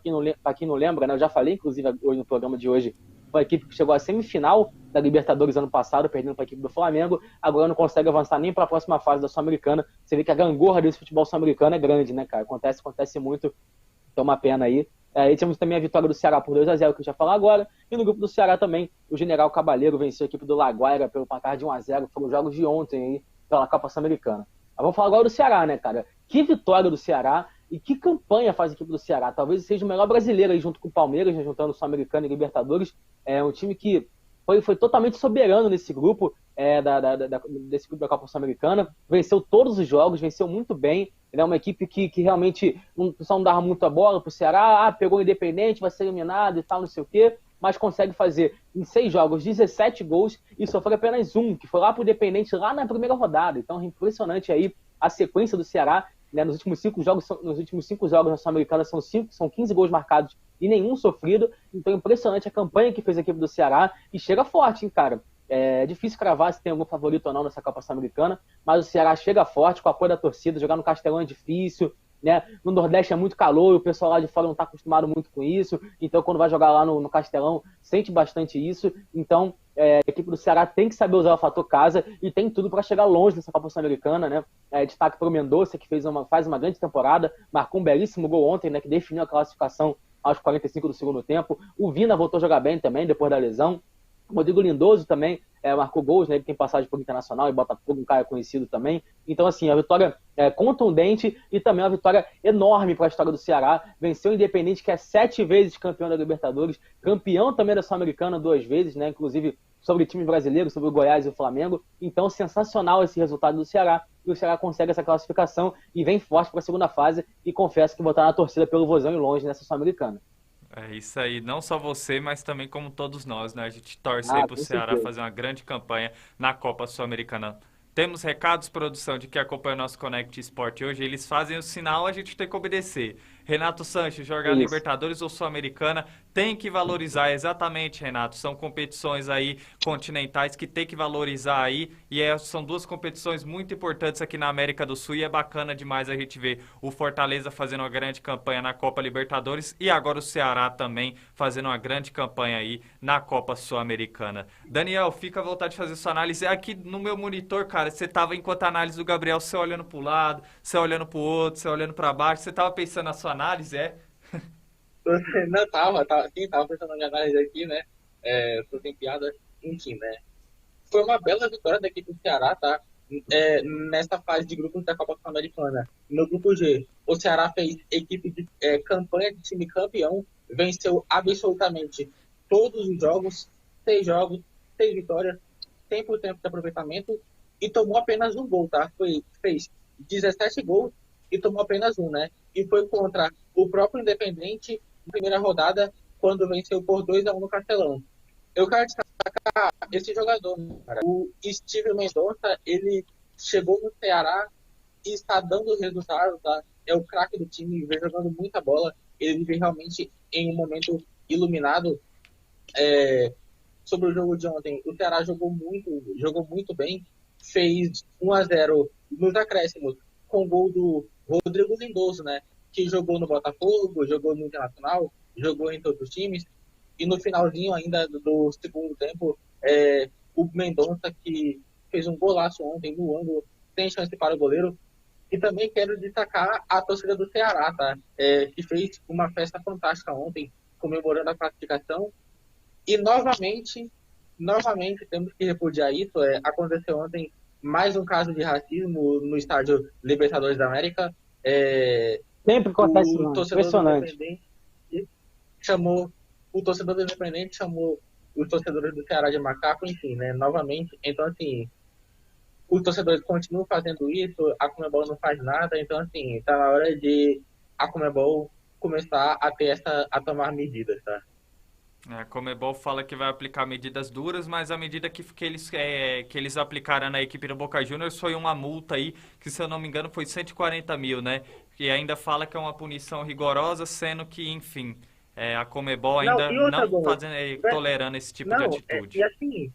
quem não lembra, né, eu já falei, inclusive, hoje no programa de hoje, foi a equipe que chegou à semifinal da Libertadores ano passado, perdendo para a equipe do Flamengo, agora não consegue avançar nem para a próxima fase da Sul-Americana. Você vê que a gangorra desse futebol sul-americano é grande, né, cara? Acontece muito, então uma pena aí. E temos também a vitória do Ceará por 2-0, que eu já falar agora, e no grupo do Ceará também, o General Cabaleiro venceu a equipe do La Guaira pelo placar de 1-0, foram os jogos de ontem aí, pela Copa Sul-Americana. Mas vamos falar agora do Ceará, né, cara? Que vitória do Ceará e que campanha faz a equipe do Ceará. Talvez seja o melhor brasileiro aí junto com o Palmeiras, né, juntando o Sul-Americano e Libertadores. É um time que foi totalmente soberano nesse grupo, desse grupo da Copa Sul-Americana. Venceu todos os jogos, venceu muito bem. Ele é uma equipe que realmente não dava muita bola pro Ceará. Pegou o Independente, vai ser eliminado e tal, não sei o quê. Mas consegue fazer em 6 jogos 17 gols e sofreu apenas um, que foi lá pro Independente, lá na primeira rodada. Então é impressionante aí a sequência do Ceará, né? Nos últimos 5 jogos na Sul-Americana são 15 gols marcados e nenhum sofrido. Então é impressionante a campanha que fez a equipe do Ceará e chega forte, hein, cara? É difícil cravar se tem algum favorito ou não nessa Copa Sul-Americana, mas o Ceará chega forte com o apoio da torcida. Jogar no Castelão é difícil, né? No Nordeste é muito calor e o pessoal lá de fora não está acostumado muito com isso, então quando vai jogar lá no Castelão sente bastante isso. Então a equipe do Ceará tem que saber usar o fator casa e tem tudo para chegar longe nessa Copa Sul-Americana, né? Destaque para o Mendonça, que faz uma grande temporada, marcou um belíssimo gol ontem, né, que definiu a classificação aos 45 do segundo tempo. O Vina voltou a jogar bem também depois da lesão. O Rodrigo Lindoso também marcou gols, né? Ele tem passagem por Internacional e Botafogo, um cara conhecido também. Então, assim, a vitória contundente e também uma vitória enorme para a história do Ceará. Venceu o Independente, que é 7 vezes campeão da Libertadores, campeão também da Sul-Americana 2 vezes, né? Inclusive sobre times brasileiros, sobre o Goiás e o Flamengo. Então, sensacional esse resultado do Ceará. E o Ceará consegue essa classificação e vem forte para a segunda fase. E confesso que botar na torcida pelo Vozão e longe nessa Sul-Americana. É isso aí, não só você, mas também como todos nós, né? A gente torce aí pro Ceará fazer uma grande campanha na Copa Sul-Americana. Temos recados, produção, de que acompanha o nosso Connect Sport hoje. Eles fazem o sinal, a gente tem que obedecer. Renato Sanches, jogar Libertadores ou Sul-Americana, tem que valorizar, exatamente, Renato. São competições aí continentais que tem que valorizar aí. E são 2 competições muito importantes aqui na América do Sul. E é bacana demais a gente ver o Fortaleza fazendo uma grande campanha na Copa Libertadores. E agora o Ceará também fazendo uma grande campanha aí na Copa Sul-Americana. Daniel, fica à vontade de fazer sua análise. Aqui no meu monitor, cara, você tava, enquanto a análise do Gabriel, você olhando pro lado, você olhando pro outro, você olhando pra baixo. Você tava pensando na sua análise, Não, tava pensando na minha análise aqui, né? Tô sem piada, enfim, né? Foi uma bela vitória da equipe do Ceará, tá? Nessa fase de grupos da Copa Sul-Americana. No grupo G, o Ceará fez equipe de campanha de time campeão, venceu absolutamente todos os jogos, 6 vitórias, 100% de aproveitamento e tomou apenas um gol, tá? Fez 17 gols e tomou apenas um, né? E foi contra o próprio Independente na primeira rodada, quando venceu por 2-1 no Castelão. Eu quero destacar esse jogador, cara. O Steven Mendonça, ele chegou no Ceará e está dando resultado, tá? É o craque do time, vem jogando muita bola. Ele vem realmente em um momento iluminado. Sobre o jogo de ontem, o Ceará jogou muito bem. Fez 1-0 nos acréscimos com o gol do Rodrigo Lindoso, né? Que jogou no Botafogo, jogou no Internacional, jogou em todos os times. E no finalzinho ainda do segundo tempo, o Mendonça, que fez um golaço ontem no ângulo, tem chance para o goleiro. E também quero destacar a torcida do Ceará, tá? Que fez uma festa fantástica ontem, comemorando a classificação. E novamente temos que repudiar isso. Aconteceu ontem mais um caso de racismo no estádio Libertadores da América. Sempre acontece, o torcedor do Independente chamou os torcedores do Ceará de macaco, enfim, né? Novamente. Então, assim, os torcedores continuam fazendo isso, a Conmebol não faz nada. Então, assim, tá na hora de a Conmebol começar a tomar medidas, tá? A Conmebol fala que vai aplicar medidas duras, mas a medida que eles aplicaram na equipe do Boca Juniors foi uma multa aí, que se eu não me engano foi 140 mil, né? E ainda fala que é uma punição rigorosa, sendo que, enfim, a Conmebol Não, ainda e outra, não Gonçalo, tolerando esse tipo de não, atitude. e assim,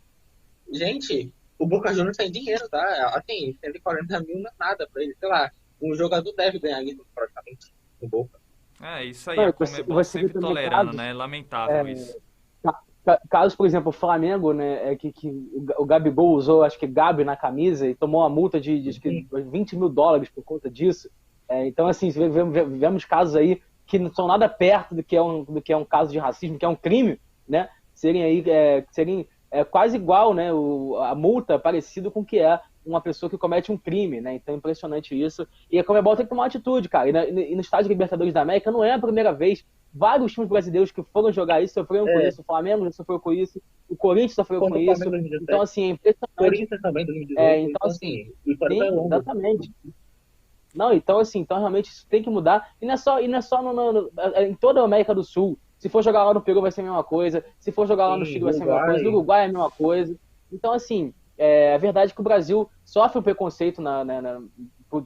gente, o Boca Juniors tem dinheiro, tá? Assim, 140 mil não é nada pra ele, sei lá, um jogador deve ganhar isso praticamente no Boca. É isso aí, Não, a e você Conmebol viu sempre também tolerando, casos, né? Lamentável isso. casos, por exemplo, o Flamengo, né, que o Gabigol usou, acho que Gabi na camisa e tomou uma multa de acho que Sim, US$ 20 mil por conta disso. Então, assim, vemos casos aí que não são nada perto do que é um caso de racismo, que é um crime, né? Serem quase igual, né? A multa parecido com o que é uma pessoa que comete um crime, né? Então é impressionante isso. E a Conmebol tem que tomar uma atitude, cara. E no estádio Libertadores da América não é a primeira vez. Vários times brasileiros que foram jogar isso sofreram com é, isso. O Flamengo já sofreu com isso. O Corinthians sofreu com contra o isso. Flamengo em Então, 2017, assim, é impressionante. Corinthians também em 2018, Então, então assim, assim, o histórico é sim, longo. exatamente. Não, então assim, então realmente isso tem que mudar. E não é só em toda a América do Sul. Se for jogar lá no Peru vai ser a mesma coisa. Se for jogar lá no Sim, Chile vai ser a mesma coisa. No Uruguai, Uruguai é a mesma coisa. Então, assim, é verdade que o Brasil sofre um preconceito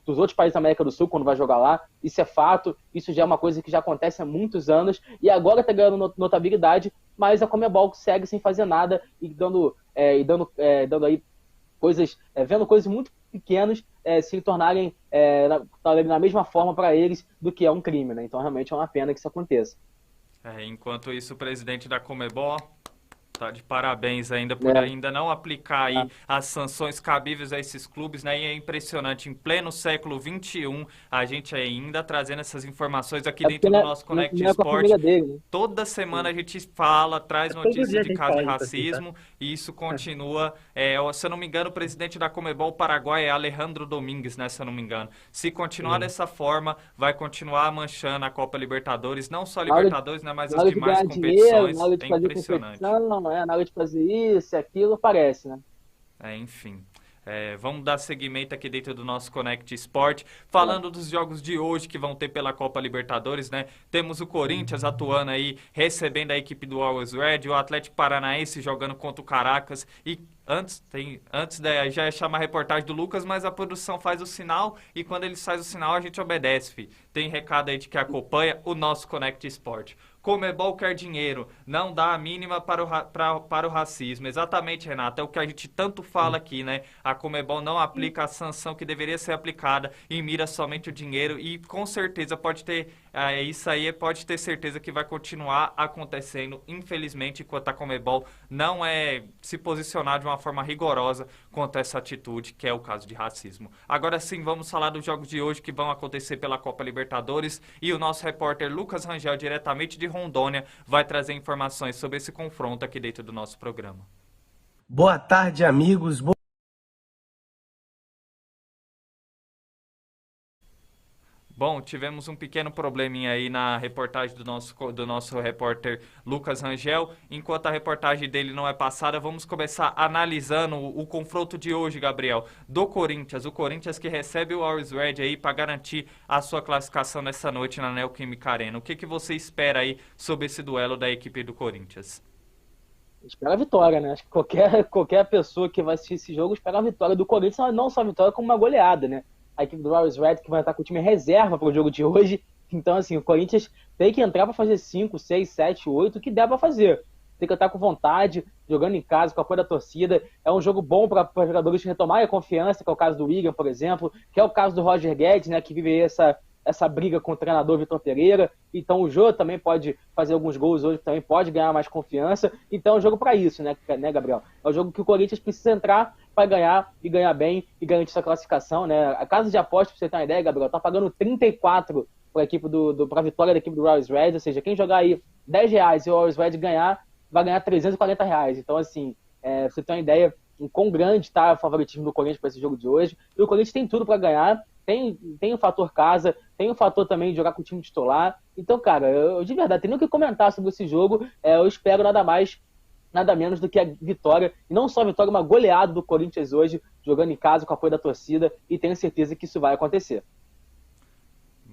dos outros países da América do Sul quando vai jogar lá. Isso é fato. Isso já é uma coisa que já acontece há muitos anos. E agora está ganhando notabilidade. Mas a Conmebol segue sem fazer nada e dando aí coisas, vendo coisas muito pequenas se tornarem na mesma forma para eles do que é um crime, né? Então realmente é uma pena que isso aconteça. Enquanto isso, o presidente da Conmebol tá de parabéns ainda por Né? ainda não aplicar aí as sanções cabíveis a esses clubes, né? E é impressionante, em pleno século XXI, a gente ainda trazendo essas informações aqui Porque dentro do nosso Connect não é com a Sport. família dele, né? Toda semana a gente fala, traz todo notícias dia a de gente casos de fala isso aqui, tá? racismo e isso continua. Se eu não me engano, o presidente da Conmebol Paraguai é Alejandro Domingues, né? Se eu não me engano. Se continuar Sim. dessa forma, vai continuar manchando a Copa Libertadores, não só a Na hora de, Libertadores, né? Mas na as hora de demais ganhar dinheiro, na competições. hora É de fazer impressionante. competição, na hora de fazer isso, aquilo, aparece, né? Enfim. Vamos dar seguimento aqui dentro do nosso Connect Sport, falando dos jogos de hoje que vão ter pela Copa Libertadores, né? Temos o Corinthians atuando aí, recebendo a equipe do Always Red, o Atlético Paranaense jogando contra o Caracas e já ia chamar a reportagem do Lucas, mas a produção faz o sinal e quando eles fazem o sinal a gente obedece, fi. Tem recado aí de que acompanha o nosso Connect Sport. Conmebol quer dinheiro, não dá a mínima para o racismo. Exatamente, Renato, é o que a gente tanto fala aqui, né? A Conmebol não aplica a sanção que deveria ser aplicada e mira somente o dinheiro e com certeza isso aí pode ter certeza que vai continuar acontecendo, infelizmente, enquanto a Conmebol não se posicionar de uma forma rigorosa contra essa atitude, que é o caso de racismo. Agora sim, vamos falar dos jogos de hoje que vão acontecer pela Copa Libertadores e o nosso repórter Lucas Rangel, diretamente de Rondônia, vai trazer informações sobre esse confronto aqui dentro do nosso programa. Boa tarde, amigos. Bom, tivemos um pequeno probleminha aí na reportagem do nosso repórter Lucas Rangel. Enquanto a reportagem dele não é passada, vamos começar analisando o confronto de hoje, Gabriel, do Corinthians. O Corinthians que recebe o Always Red aí para garantir a sua classificação nessa noite na Neoquímica Arena. O que você espera aí sobre esse duelo da equipe do Corinthians? Espera a vitória, né? Acho que qualquer pessoa que vai assistir esse jogo espera a vitória do Corinthians, não só a vitória, como uma goleada, né? A equipe do Always Red que vai estar com o time reserva para o jogo de hoje. Então, assim, o Corinthians tem que entrar para fazer 5, 6, 7, 8, o que der para fazer. Tem que estar com vontade, jogando em casa, com a apoio da torcida. É um jogo bom para jogadores retomarem a confiança, que é o caso do William, por exemplo, que é o caso do Roger Guedes, né, que vive aí essa briga com o treinador Vitor Pereira. Então o Jô também pode fazer alguns gols hoje, também pode ganhar mais confiança. Então é um jogo para isso, né, Gabriel? É um jogo que o Corinthians precisa entrar para ganhar e ganhar bem e garantir sua classificação, né? A casa de apostas, para você ter uma ideia, Gabriel, tá pagando 34 para a equipe para a vitória da equipe do Always Red, ou seja, quem jogar aí R$10 e o Always Red ganhar, vai ganhar R$340. Então, assim, você tem uma ideia em quão grande está o favoritismo do Corinthians para esse jogo de hoje. E o Corinthians tem tudo para ganhar. Tem o fator casa, tem o fator também de jogar com o time titular. Então, cara, eu de verdade, tenho o que comentar sobre esse jogo. Eu espero nada mais, nada menos do que a vitória. E não só a vitória, uma goleada do Corinthians hoje, jogando em casa com o apoio da torcida. E tenho certeza que isso vai acontecer.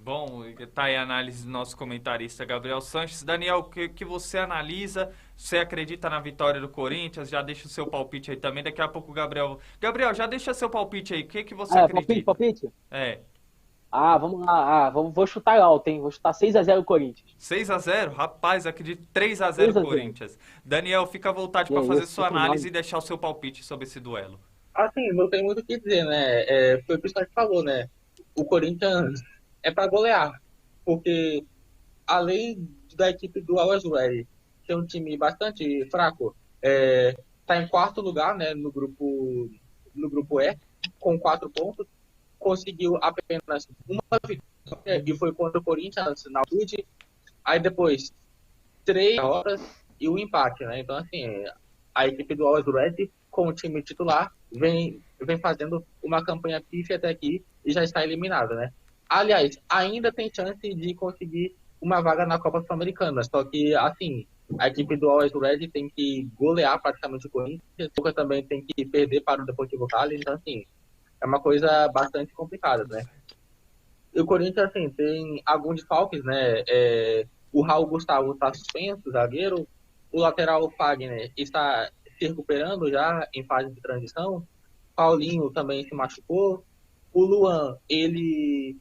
Bom, tá aí a análise do nosso comentarista Gabriel Sanches. Daniel, o que você analisa? Você acredita na vitória do Corinthians? Já deixa o seu palpite aí também. Daqui a pouco o Gabriel, já deixa seu palpite aí. O que você acredita? Palpite? Ah, vamos lá. Vou chutar alto, hein? Vou chutar 6-0 Corinthians. 6-0? Rapaz, acredito 3-0 6-0. Corinthians. Daniel, fica à vontade E para aí, fazer eu sua fico análise mal. e deixar o seu palpite sobre esse duelo. Assim, não tem muito o que dizer, né? Foi o que o Scott falou, né? O Corinthians é para golear, porque além da equipe do Always Ready ser um time bastante fraco, tá em quarto lugar, né, no grupo E, com 4 pontos, conseguiu apenas uma vitória e foi contra o Corinthians na altitude, aí depois 3 horas e o empate, né? Então, assim, a equipe do Always Red, com o time titular, vem fazendo uma campanha pífia até aqui e já está eliminada, né? Aliás, ainda tem chance de conseguir uma vaga na Copa Sul-Americana, só que, assim, a equipe do Always Red tem que golear praticamente o Corinthians, o Boca também tem que perder para o Deportivo Cali, então, assim, é uma coisa bastante complicada, né? E o Corinthians, assim, tem alguns desfalques, né? O Raul Gustavo está suspenso, zagueiro. O lateral Fagner está se recuperando já em fase de transição. Paulinho também se machucou. O Luan, ele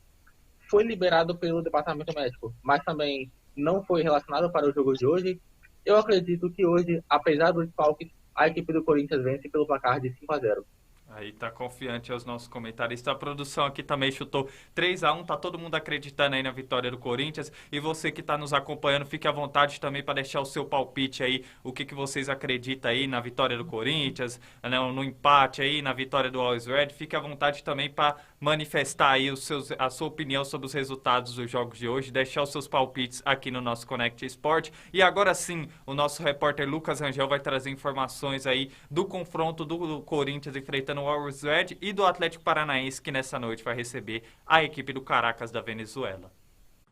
foi liberado pelo departamento médico, mas também não foi relacionado para o jogo de hoje. Eu acredito que hoje, apesar dos desfalques, a equipe do Corinthians vence pelo placar de 5-0. Aí tá confiante aos nossos comentaristas. A produção aqui também chutou 3-1. Tá todo mundo acreditando aí na vitória do Corinthians. E você que tá nos acompanhando, fique à vontade também para deixar o seu palpite aí. O que vocês acreditam aí na vitória do Corinthians, né, no empate aí, na vitória do Always Red. Fique à vontade também para manifestar aí a sua opinião sobre os resultados dos jogos de hoje. Deixar os seus palpites aqui no nosso Connect Sport. E agora sim, o nosso repórter Lucas Rangel vai trazer informações aí do confronto do Corinthians enfrentando o Always Red e do Atlético Paranaense, que nessa noite vai receber a equipe do Caracas da Venezuela.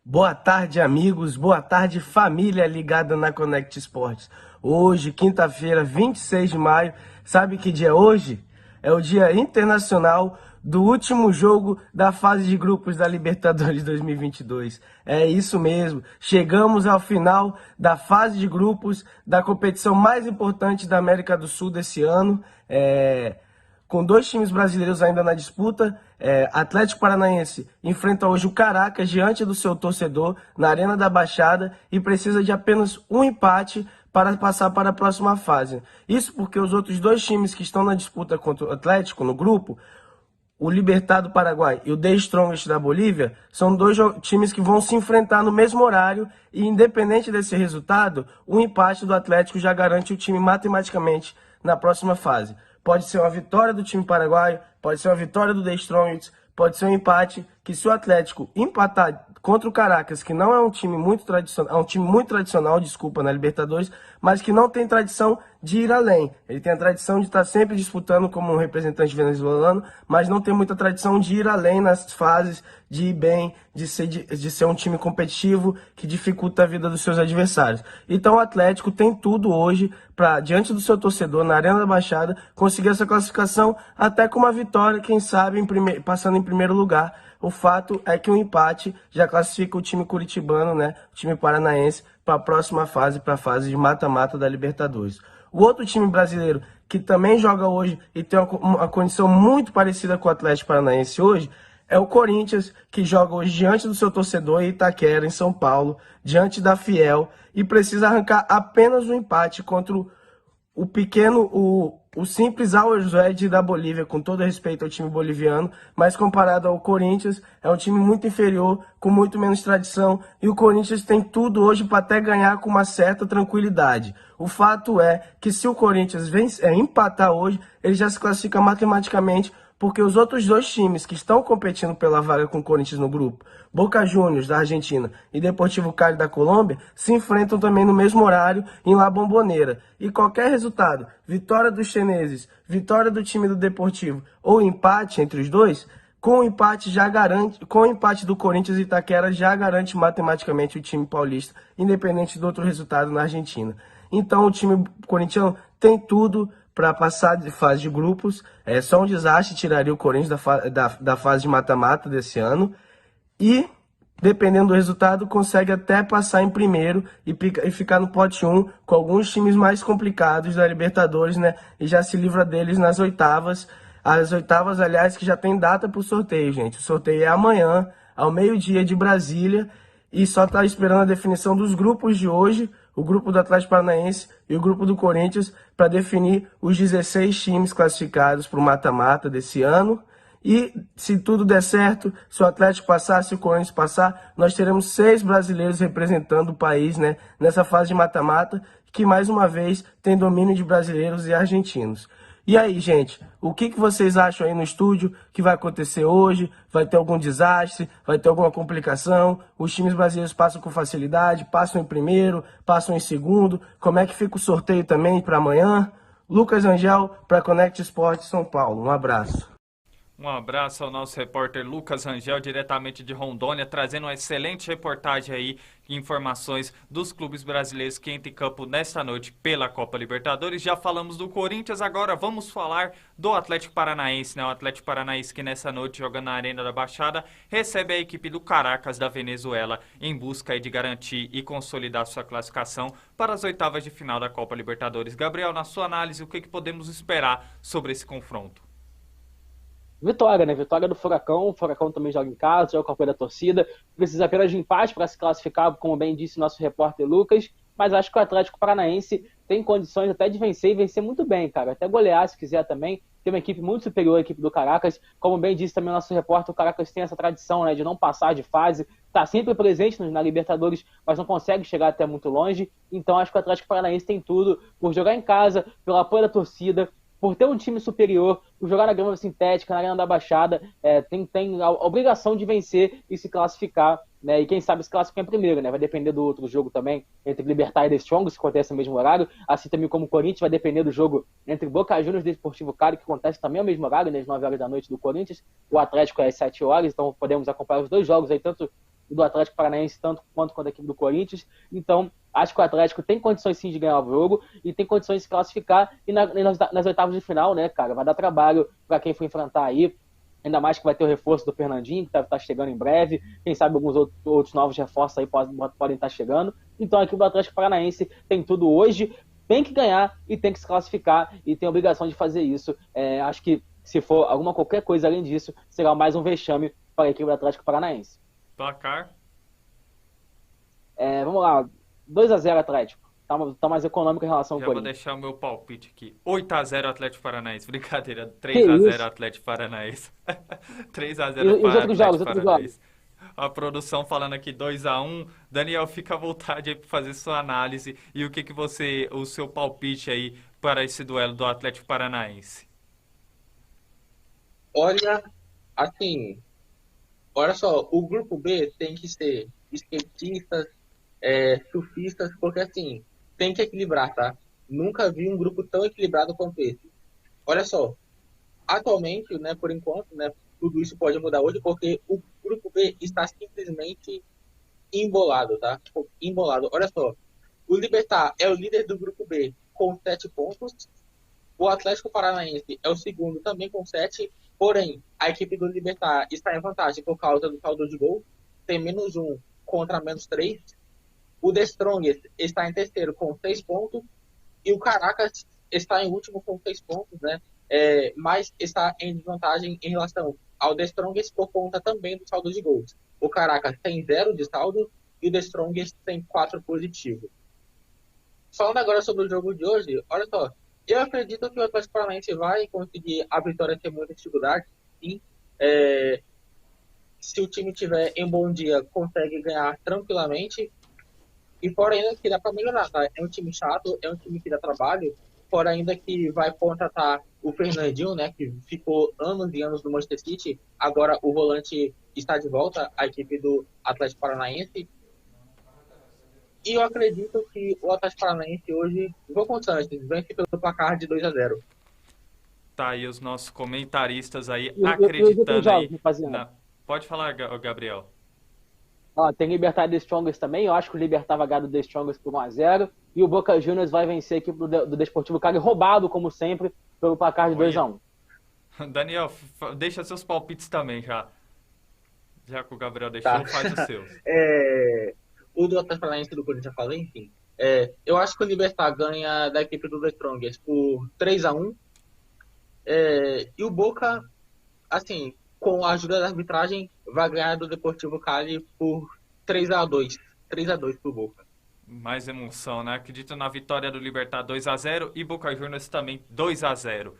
Boa tarde, amigos. Boa tarde, família ligada na Connect Sports. Hoje, quinta-feira, 26 de maio, sabe que dia é hoje? É o Dia Internacional do último jogo da fase de grupos da Libertadores 2022. É isso mesmo. Chegamos ao final da fase de grupos da competição mais importante da América do Sul desse ano. Com 2 times brasileiros ainda na disputa, Atlético Paranaense enfrenta hoje o Caracas diante do seu torcedor na Arena da Baixada e precisa de apenas um empate para passar para a próxima fase. Isso porque os outros 2 times que estão na disputa contra o Atlético no grupo, o Libertad do Paraguai e o The Strongest da Bolívia, são 2 times que vão se enfrentar no mesmo horário e, independente desse resultado, o empate do Atlético já garante o time matematicamente na próxima fase. Pode ser uma vitória do time paraguaio, pode ser uma vitória do The Strongest, pode ser um empate, que se o Atlético empatar contra o Caracas, que não é um time muito tradicional, desculpa, na Libertadores, mas que não tem tradição de ir além. Ele tem a tradição de estar sempre disputando como um representante venezuelano, mas não tem muita tradição de ir além nas fases, de ir bem, de ser um time competitivo que dificulta a vida dos seus adversários. Então o Atlético tem tudo hoje para, diante do seu torcedor, na Arena da Baixada, conseguir essa classificação até com uma vitória, quem sabe, passando em primeiro lugar. O fato é que o empate já classifica o time curitibano, né, o time paranaense, para a próxima fase, para a fase de mata-mata da Libertadores. O outro time brasileiro que também joga hoje e tem uma condição muito parecida com o Atlético Paranaense hoje é o Corinthians, que joga hoje diante do seu torcedor em Itaquera, em São Paulo, diante da Fiel, e precisa arrancar apenas um empate contra o simples Always Red da Bolívia, com todo respeito ao time boliviano, mas comparado ao Corinthians, é um time muito inferior, com muito menos tradição, e o Corinthians tem tudo hoje para até ganhar com uma certa tranquilidade. O fato é que se o Corinthians empatar hoje, ele já se classifica matematicamente, porque os outros 2 times que estão competindo pela vaga com o Corinthians no grupo, Boca Juniors da Argentina e Deportivo Cali da Colômbia, se enfrentam também no mesmo horário em La Bombonera. E qualquer resultado, vitória dos chineses, vitória do time do Deportivo ou empate entre os 2, com o empate do Corinthians e Itaquera já garante matematicamente o time paulista, independente do outro resultado na Argentina. Então o time corintiano tem tudo para passar de fase de grupos. É só um desastre, tiraria o Corinthians da fase de mata-mata desse ano. E, dependendo do resultado, consegue até passar em primeiro e ficar no pote 1 com alguns times mais complicados da Libertadores, né? E já se livra deles nas oitavas. As oitavas, aliás, que já tem data para o sorteio, gente. O sorteio é amanhã, ao meio-dia de Brasília, e só está esperando a definição dos grupos de hoje, o grupo do Atlético Paranaense e o grupo do Corinthians, para definir os 16 times classificados para o mata-mata desse ano. E se tudo der certo, se o Atlético passar, se o Corinthians passar, nós teremos 6 brasileiros representando o país, né, nessa fase de mata-mata, que mais uma vez tem domínio de brasileiros e argentinos. E aí, gente, o que vocês acham aí no estúdio que vai acontecer hoje? Vai ter algum desastre? Vai ter alguma complicação? Os times brasileiros passam com facilidade? Passam em primeiro? Passam em segundo? Como é que fica o sorteio também para amanhã? Lucas Angel para Connect Esportes São Paulo. Um abraço. Um abraço ao nosso repórter Lucas Rangel, diretamente de Rondônia, trazendo uma excelente reportagem aí, informações dos clubes brasileiros que entram em campo nesta noite pela Copa Libertadores. Já falamos do Corinthians, agora vamos falar do Atlético Paranaense, né? O Atlético Paranaense que nessa noite joga na Arena da Baixada, recebe a equipe do Caracas da Venezuela em busca aí de garantir e consolidar sua classificação para as oitavas de final da Copa Libertadores. Gabriel, na sua análise, o que podemos esperar sobre esse confronto? Vitória, né? Vitória do Furacão. O Furacão também joga em casa, joga com o apoio da torcida. Precisa apenas de empate para se classificar, como bem disse nosso repórter Lucas. Mas acho que o Atlético Paranaense tem condições até de vencer e vencer muito bem, cara. Até golear se quiser também. Tem uma equipe muito superior à equipe do Caracas. Como bem disse também o nosso repórter, o Caracas tem essa tradição, né, de não passar de fase. Está sempre presente na Libertadores, mas não consegue chegar até muito longe. Então acho que o Atlético Paranaense tem tudo por jogar em casa, pelo apoio da torcida, por ter um time superior, por jogar na grama sintética, na Arena da Baixada, tem a obrigação de vencer e se classificar, né? E quem sabe se classificar em primeiro, né? Vai depender do outro jogo também, entre Libertad e The Strongest, que acontece no mesmo horário, assim também como o Corinthians, vai depender do jogo entre Boca Juniors e Desportivo Cali, que acontece também ao mesmo horário, né? Às 9 horas da noite do Corinthians, o Atlético é às 7 horas, então podemos acompanhar os dois jogos aí, tanto do Atlético Paranaense, tanto quanto da equipe do Corinthians. Então, acho que o Atlético tem condições sim de ganhar o jogo e tem condições de se classificar. E nas oitavas de final, né, cara, vai dar trabalho para quem for enfrentar aí. Ainda mais que vai ter o reforço do Fernandinho, que deve estar chegando em breve. Quem sabe alguns outros novos reforços aí podem estar chegando. Então, a equipe do Atlético Paranaense tem tudo hoje, tem que ganhar e tem que se classificar e tem a obrigação de fazer isso. Acho que se for qualquer coisa além disso, será mais um vexame para a equipe do Atlético Paranaense. Placar? Vamos lá, 2-0 Atlético. Tá mais econômico em relação ao Corinthians. Já vou deixar o meu palpite aqui. 8-0 Atlético Paranaense. Brincadeira. 3-0 Atlético Paranaense. 3-0 para Atlético Paranaense. A produção falando aqui 2-1. Daniel, fica à vontade aí para fazer sua análise e o seu palpite aí para esse duelo do Atlético Paranaense. Olha, assim, olha só, o grupo B tem que ser skatistas, surfistas, porque assim, tem que equilibrar, tá? Nunca vi um grupo tão equilibrado quanto esse. Olha só, atualmente, né, por enquanto, né, tudo isso pode mudar hoje, porque o grupo B está simplesmente embolado, tá? Embolado. Olha só, o Libertad é o líder do grupo B com 7 pontos, o Atlético Paranaense é o segundo também com 7, porém, a equipe do Libertad está em vantagem por causa do saldo de gol, tem -1 contra -3, o The Strongest está em terceiro com 6 pontos, e o Caracas está em último com 6 pontos, né? Mas está em desvantagem em relação ao The Strongest por conta também do saldo de gols. O Caracas tem 0 de saldo e o The Strongest tem 4 positivos. Falando agora sobre o jogo de hoje, olha só, eu acredito que o Atlético Paranaense vai conseguir a vitória sem muita dificuldade, sim. Se o time tiver em bom dia, consegue ganhar tranquilamente. E fora ainda que dá para melhorar, tá? É um time chato, é um time que dá trabalho, fora ainda que vai contratar o Fernandinho, né, que ficou anos e anos no Manchester City, agora o volante está de volta à equipe do Atlético Paranaense. E eu acredito que o Atlético Paranaense hoje, vou com o Santos, vence pelo placar de 2-0. Tá aí os nossos comentaristas aí acreditando aí. Pode falar, Gabriel. Tem Libertad e The Strongest também. Eu acho que o Libertad vai ganhar do The Strongest por 1-0. E o Boca Juniors vai vencer a equipe do Desportivo Cali, roubado, como sempre, pelo placar de 2-1. Daniel, deixa seus palpites também já. Já que o Gabriel deixou, faz os seus. O do Atlético Paranaense do Corinthians já falei, enfim. Eu acho que o Libertad ganha da equipe do The Strongest por 3-1. E o Boca, assim, com a ajuda da arbitragem, vai ganhar do Deportivo Cali por 3-2. 3-2 pro Boca. Mais emoção, né? Acredito na vitória do Libertad 2-0 e Boca Juniors também 2-0.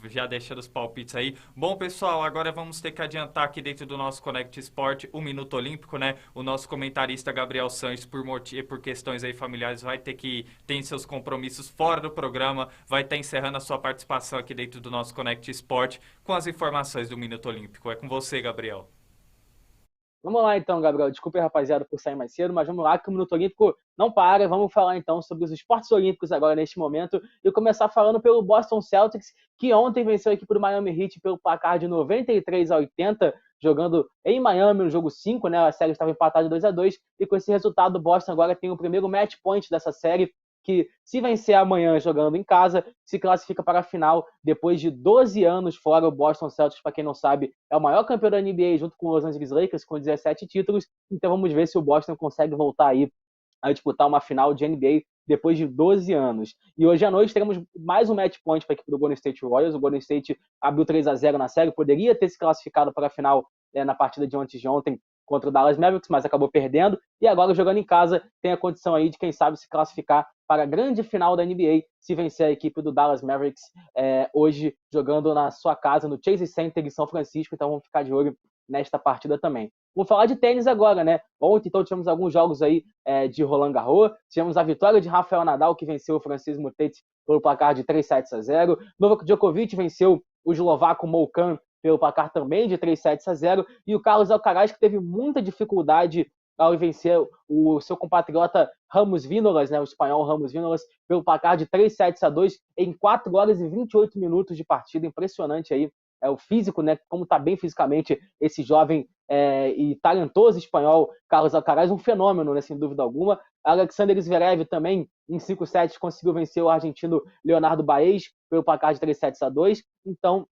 Já deixando os palpites aí. Bom, pessoal, agora vamos ter que adiantar aqui dentro do nosso Connect Sport o Minuto Olímpico, né? O nosso comentarista Gabriel Sanches, por questões aí familiares, vai ter que ter seus compromissos fora do programa, vai estar encerrando a sua participação aqui dentro do nosso Connect Sport com as informações do Minuto Olímpico. É com você, Gabriel. Vamos lá então, Gabriel. Desculpe, rapaziada, por sair mais cedo, mas vamos lá que o Minuto Olímpico não para. Vamos falar então sobre os esportes olímpicos agora neste momento e começar falando pelo Boston Celtics, que ontem venceu a equipe do Miami Heat pelo placar de 93-80, jogando em Miami no jogo 5, né? A série estava empatada 2-2 e com esse resultado o Boston agora tem o primeiro match point dessa série, que se vencer amanhã jogando em casa, se classifica para a final depois de 12 anos fora. O Boston Celtics, para quem não sabe, é o maior campeão da NBA junto com os Los Angeles Lakers, com 17 títulos. Então vamos ver se o Boston consegue voltar aí a disputar uma final de NBA depois de 12 anos. E hoje à noite teremos mais um match point para a equipe do Golden State Warriors. O Golden State abriu 3-0 na série, poderia ter se classificado para a final na partida de antes de ontem contra o Dallas Mavericks, mas acabou perdendo, e agora jogando em casa tem a condição aí de, quem sabe, se classificar para a grande final da NBA, se vencer a equipe do Dallas Mavericks hoje, jogando na sua casa, no Chase Center em São Francisco. Então vamos ficar de olho nesta partida também. Vamos falar de tênis agora, né? Ontem, então, tivemos alguns jogos aí de Roland Garros, tivemos a vitória de Rafael Nadal, que venceu o Francis Moutet pelo placar de 3-0. Novak Djokovic venceu o eslovaco Molcan pelo placar também de 3-0, e o Carlos Alcaraz, que teve muita dificuldade ao vencer o seu compatriota Ramos Vinolas, né, o espanhol Ramos Vinolas, pelo placar de 3-2 em 4 horas e 28 minutos de partida. Impressionante aí o físico, né, como está bem fisicamente esse jovem e talentoso espanhol Carlos Alcaraz, um fenômeno, né, sem dúvida alguma. Alexander Zverev também, em 5 sets, conseguiu vencer o argentino Leonardo Baez pelo placar de 3-2. Então,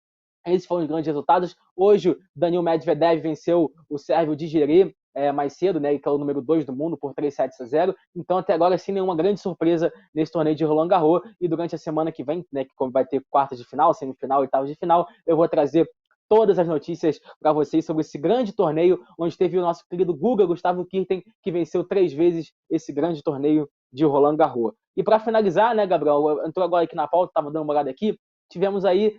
esses foram os grandes resultados. Hoje, Daniil Medvedev venceu o sérvio Digiri mais cedo, né, que é o número 2 do mundo, por 3-0. Então, até agora, sem nenhuma grande surpresa nesse torneio de Roland Garros. E durante a semana que vem, né, que vai ter quartas de final, semifinal, oitavas de final, eu vou trazer todas as notícias para vocês sobre esse grande torneio, onde teve o nosso querido Guga Gustavo Kirten, que venceu 3 vezes esse grande torneio de Roland Garros. E para finalizar, né, Gabriel, entrou agora aqui na pauta, estava dando uma olhada aqui, tivemos aí,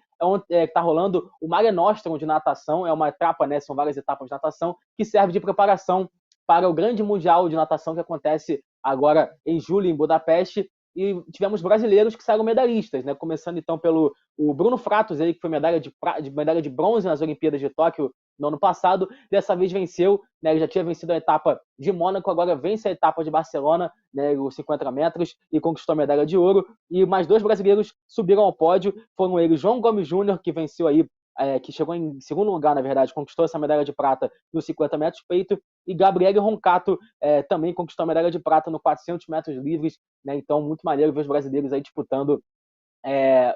está rolando o Mare Nostrum de natação, é uma etapa, né, são várias etapas de natação, que serve de preparação para o grande mundial de natação que acontece agora em julho em Budapeste. E tivemos brasileiros que saíram medalhistas, né? Começando então pelo Bruno Fratos, ele que foi medalha de bronze nas Olimpíadas de Tóquio no ano passado. Dessa vez venceu, né? Ele já tinha vencido a etapa de Mônaco, agora vence a etapa de Barcelona, né? Os 50 metros, e conquistou a medalha de ouro. E mais 2 brasileiros subiram ao pódio, foram eles João Gomes Júnior, que venceu aí, que chegou em segundo lugar, na verdade, conquistou essa medalha de prata nos 50 metros peito, e Gabriele Roncato também conquistou a medalha de prata no 400 metros livres, né? Então, muito maneiro ver os brasileiros aí disputando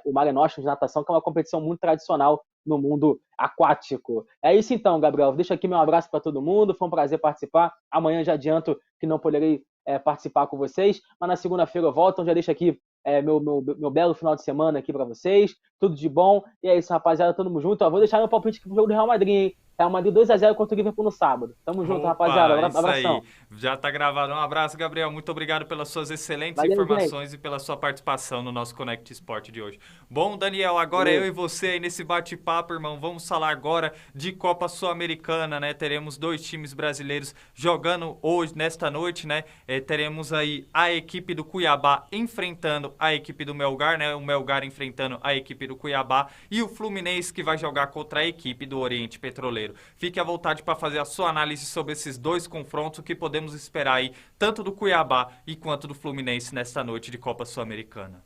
o Mare Nostrum de natação, que é uma competição muito tradicional no mundo aquático. É isso então, Gabriel. Deixo aqui meu abraço para todo mundo, foi um prazer participar. Amanhã já adianto que não poderei participar com vocês, mas na segunda-feira eu volto, então já deixo aqui meu belo final de semana aqui para vocês, tudo de bom, e é isso, rapaziada, tamo junto. Vou deixar meu palpite aqui pro jogo do Real Madrid, hein? Real Madrid 2-0 contra o Liverpool no sábado. Tamo junto, rapaziada. Abração. Aí. Já tá gravado. Um abraço, Gabriel. Muito obrigado pelas suas excelentes Valeu, informações gente. E pela sua participação no nosso Connect Sport de hoje. Bom, Daniel, agora eu e você aí nesse bate-papo, irmão. Vamos falar agora de Copa Sul-Americana, né? Teremos 2 times brasileiros jogando hoje, nesta noite, né? Teremos aí a equipe do Cuiabá enfrentando a equipe do Melgar, né? O Melgar enfrentando a equipe do Cuiabá e o Fluminense, que vai jogar contra a equipe do Oriente Petroleiro. Fique à vontade para fazer a sua análise sobre esses 2 confrontos, o que podemos esperar aí, tanto do Cuiabá e quanto do Fluminense nesta noite de Copa Sul-Americana.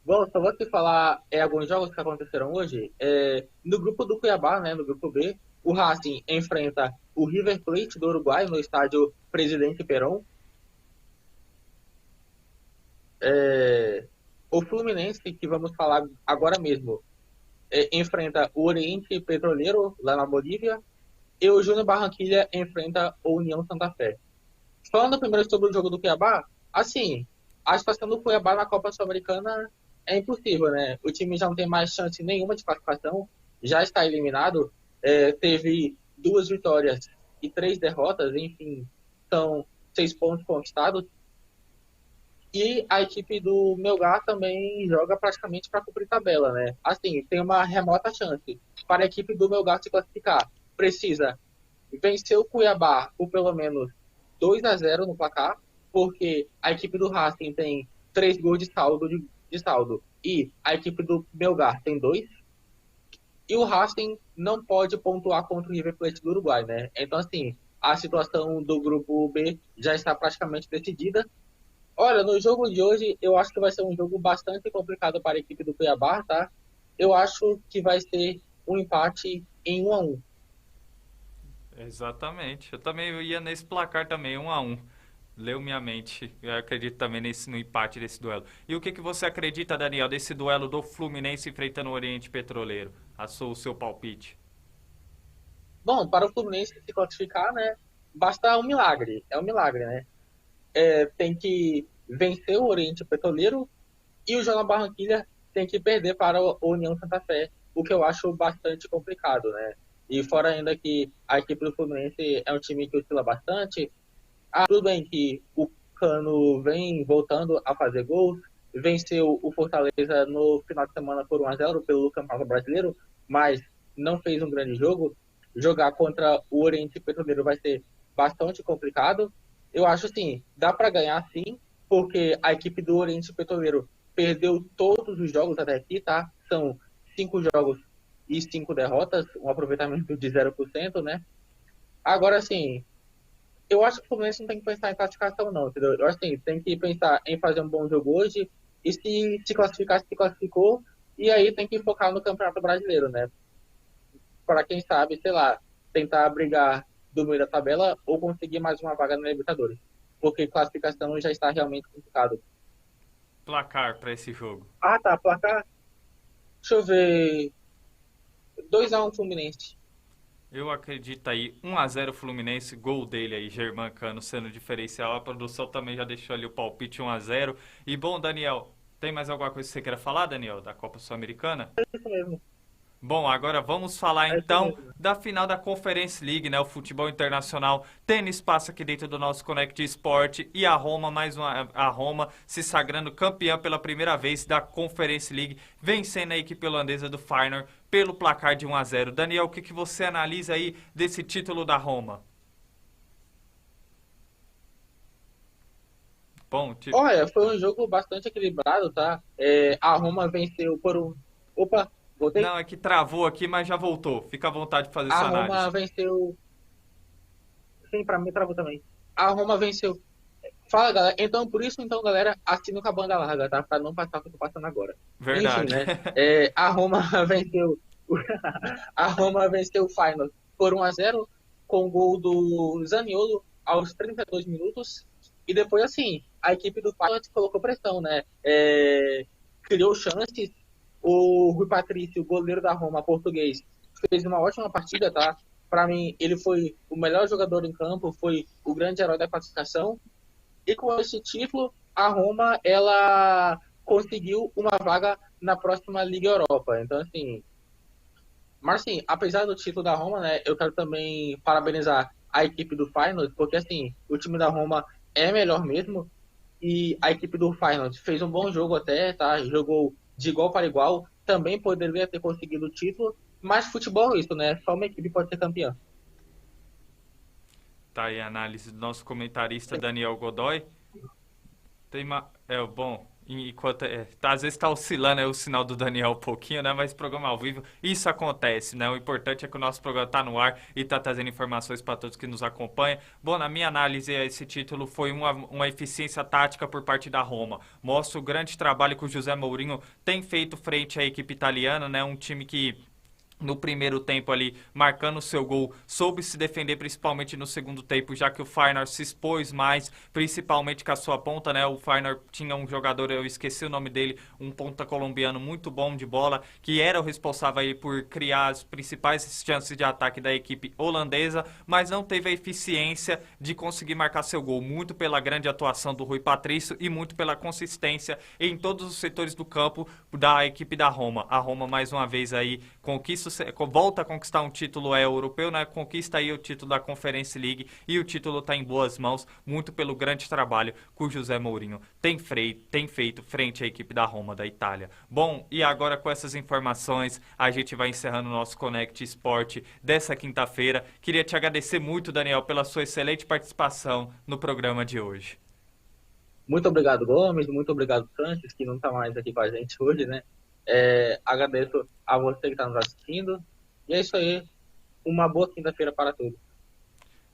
Bom, só vou te falar alguns jogos que aconteceram hoje. No grupo do Cuiabá, né, no grupo B, o Racing enfrenta o River Plate do Uruguai no estádio Presidente Perón. O Fluminense, que vamos falar agora mesmo, enfrenta o Oriente Petroleiro lá na Bolívia, e o Júnior Barranquilla enfrenta o União Santa Fé. Falando primeiro sobre o jogo do Cuiabá, assim, a situação do Cuiabá na Copa Sul-Americana é impossível, né? O time já não tem mais chance nenhuma de classificação, já está eliminado. teve 2 vitórias e 3 derrotas, enfim, são 6 pontos conquistados. E a equipe do Melgar também joga praticamente para cumprir tabela, né? Assim, tem uma remota chance para a equipe do Melgar se classificar. Precisa vencer o Cuiabá por pelo menos 2-0 no placar, porque a equipe do Racing tem 3 gols de saldo e a equipe do Melgar tem 2. E o Racing não pode pontuar contra o River Plate do Uruguai, né? Então, assim, a situação do grupo B já está praticamente decidida. Olha, no jogo de hoje, eu acho que vai ser um jogo bastante complicado para a equipe do Cuiabá, tá? Eu acho que vai ser um empate em 1-1. Exatamente. Eu também ia nesse placar também, 1-1. Leu minha mente. Eu acredito também no empate desse duelo. E o que você acredita, Daniel, desse duelo do Fluminense enfrentando o Oriente Petroleiro? O seu palpite. Bom, para o Fluminense se classificar, né? Basta um milagre. É um milagre, né? Tem que vencer o Oriente Petroleiro e o Júnior Barranquilla tem que perder para o União Santa Fé, o que eu acho bastante complicado, né? E fora ainda que a equipe do Fluminense é um time que oscila bastante. Tudo bem que o Cano vem voltando a fazer gols, venceu o Fortaleza no final de semana por 1-0 pelo Campeonato Brasileiro, mas não fez um grande jogo. Jogar contra o Oriente Petroleiro vai ser bastante complicado. Eu acho assim, dá para ganhar sim, porque a equipe do Oriente Petroleiro perdeu todos os jogos até aqui, tá? São 5 jogos e 5 derrotas, um aproveitamento de 0%, né? Agora, assim, eu acho que o Fluminense não tem que pensar em classificação, não, entendeu? Eu acho assim, tem que pensar em fazer um bom jogo hoje, e se classificar, se classificou, e aí tem que focar no Campeonato Brasileiro, né? Para quem sabe, sei lá, tentar brigar do meio da tabela ou conseguir mais uma vaga na Libertadores. Porque classificação já está realmente complicado. Placar para esse jogo. Tá, placar. Deixa eu ver. 2-1 Fluminense. Eu acredito aí, 1-0 Fluminense, gol dele aí, Germancano sendo diferencial. A produção também já deixou ali o palpite 1-0. E bom, Daniel, tem mais alguma coisa que você queira falar, Daniel, da Copa Sul-Americana? É isso mesmo. Bom, agora vamos falar então da final da Conference League, né? O futebol internacional tendo espaço aqui dentro do nosso Connect Sport e a Roma, a Roma se sagrando campeã pela primeira vez da Conference League, vencendo a equipe holandesa do Feyenoord pelo placar de 1-0. Daniel, o que você analisa aí desse título da Roma? Bom, olha, foi um jogo bastante equilibrado, tá? A Roma venceu por um... Opa! Voltei? Não, é que travou aqui, mas já voltou. Fica à vontade de fazer sua análise. A Roma venceu... Sim, pra mim travou também. A Roma venceu. Fala, galera. Então, por isso, galera, assina com a banda larga, tá? Pra não passar o que eu tô passando agora. Verdade. Enfim, né? A Roma venceu... a Roma venceu o Feyenoord por 1-0 com o gol do Zaniolo aos 32 minutos. E depois, assim, a equipe do Feyenoord colocou pressão, né? Criou chances. O Rui Patrício, goleiro da Roma, português, fez uma ótima partida, tá? Para mim, ele foi o melhor jogador em campo, foi o grande herói da classificação. E com esse título, a Roma, ela conseguiu uma vaga na próxima Liga Europa. Então, assim... Mas, assim, apesar do título da Roma, né, eu quero também parabenizar a equipe do Feyenoord, porque, assim, o time da Roma é melhor mesmo. E a equipe do Feyenoord fez um bom jogo até, tá? Jogou de igual para igual, também poderia ter conseguido o título, mas futebol é isso, né? Só uma equipe pode ser campeã. Tá aí a análise do nosso comentarista Daniel Godoy. Bom, enquanto às vezes tá oscilando o sinal do Daniel um pouquinho, né? Mas programa ao vivo, isso acontece, né? O importante é que o nosso programa tá no ar e tá trazendo informações para todos que nos acompanham. Bom, na minha análise, esse título foi uma eficiência tática por parte da Roma. Mostra o grande trabalho que o José Mourinho tem feito frente à equipe italiana, né? Um time que no primeiro tempo ali, marcando o seu gol, soube se defender principalmente no segundo tempo, já que o Feyenoord se expôs mais, principalmente com a sua ponta, né? O Feyenoord tinha um jogador, eu esqueci o nome dele, um ponta colombiano muito bom de bola, que era o responsável aí por criar as principais chances de ataque da equipe holandesa, mas não teve a eficiência de conseguir marcar seu gol, muito pela grande atuação do Rui Patrício e muito pela consistência em todos os setores do campo da equipe da Roma. A Roma, mais uma vez aí, conquista o volta a conquistar um título europeu, né? Conquista aí o título da Conference League e o título está em boas mãos, muito pelo grande trabalho que o José Mourinho tem feito frente à equipe da Roma da Itália. Bom, e agora com essas informações, a gente vai encerrando o nosso Connect Sport dessa quinta-feira. Queria te agradecer muito, Daniel, pela sua excelente participação no programa de hoje. Muito obrigado, Gomes. Muito obrigado, Sanches, que não está mais aqui com a gente hoje, né? Agradeço a você que está nos assistindo. E é isso aí. Uma boa quinta-feira para todos.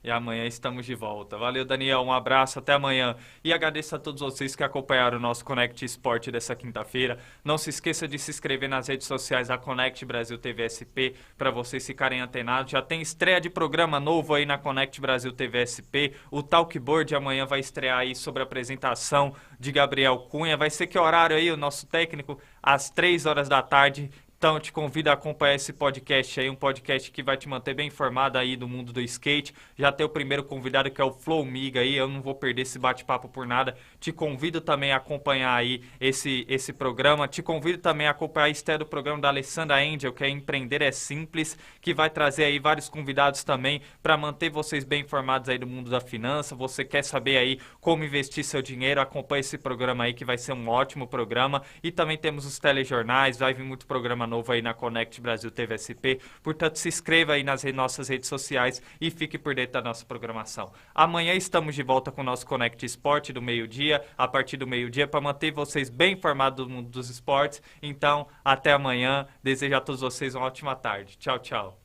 E amanhã estamos de volta. Valeu, Daniel. Um abraço, até amanhã. E agradeço a todos vocês que acompanharam o nosso Connect Sport dessa quinta-feira. Não se esqueça de se inscrever nas redes sociais da Connect Brasil TV SP para vocês ficarem antenados. Já tem estreia de programa novo aí na Connect Brasil TV SP. O Talkboard amanhã vai estrear aí sobre a apresentação de Gabriel Cunha. Vai ser que horário aí, o nosso técnico? Às 3 horas da tarde. Então, te convido a acompanhar esse podcast aí, um podcast que vai te manter bem informado aí do mundo do skate. Já tem o primeiro convidado, que é o Flow Miga aí, eu não vou perder esse bate-papo por nada. Te convido também a acompanhar aí esse programa. Te convido também a acompanhar a estreia do programa da Alessandra Angel, que é Empreender é Simples, que vai trazer aí vários convidados também para manter vocês bem informados aí do mundo da finança. Você quer saber aí como investir seu dinheiro, acompanhe esse programa aí, que vai ser um ótimo programa. E também temos os telejornais, vai vir muito programa novo aí na Connect Brasil TV SP. Portanto, se inscreva aí nas nossas redes sociais e fique por dentro da nossa programação. Amanhã estamos de volta com o nosso Connect Sport do meio-dia, a partir do meio-dia, para manter vocês bem informados do mundo dos esportes. Então, até amanhã. Desejo a todos vocês uma ótima tarde. Tchau, tchau.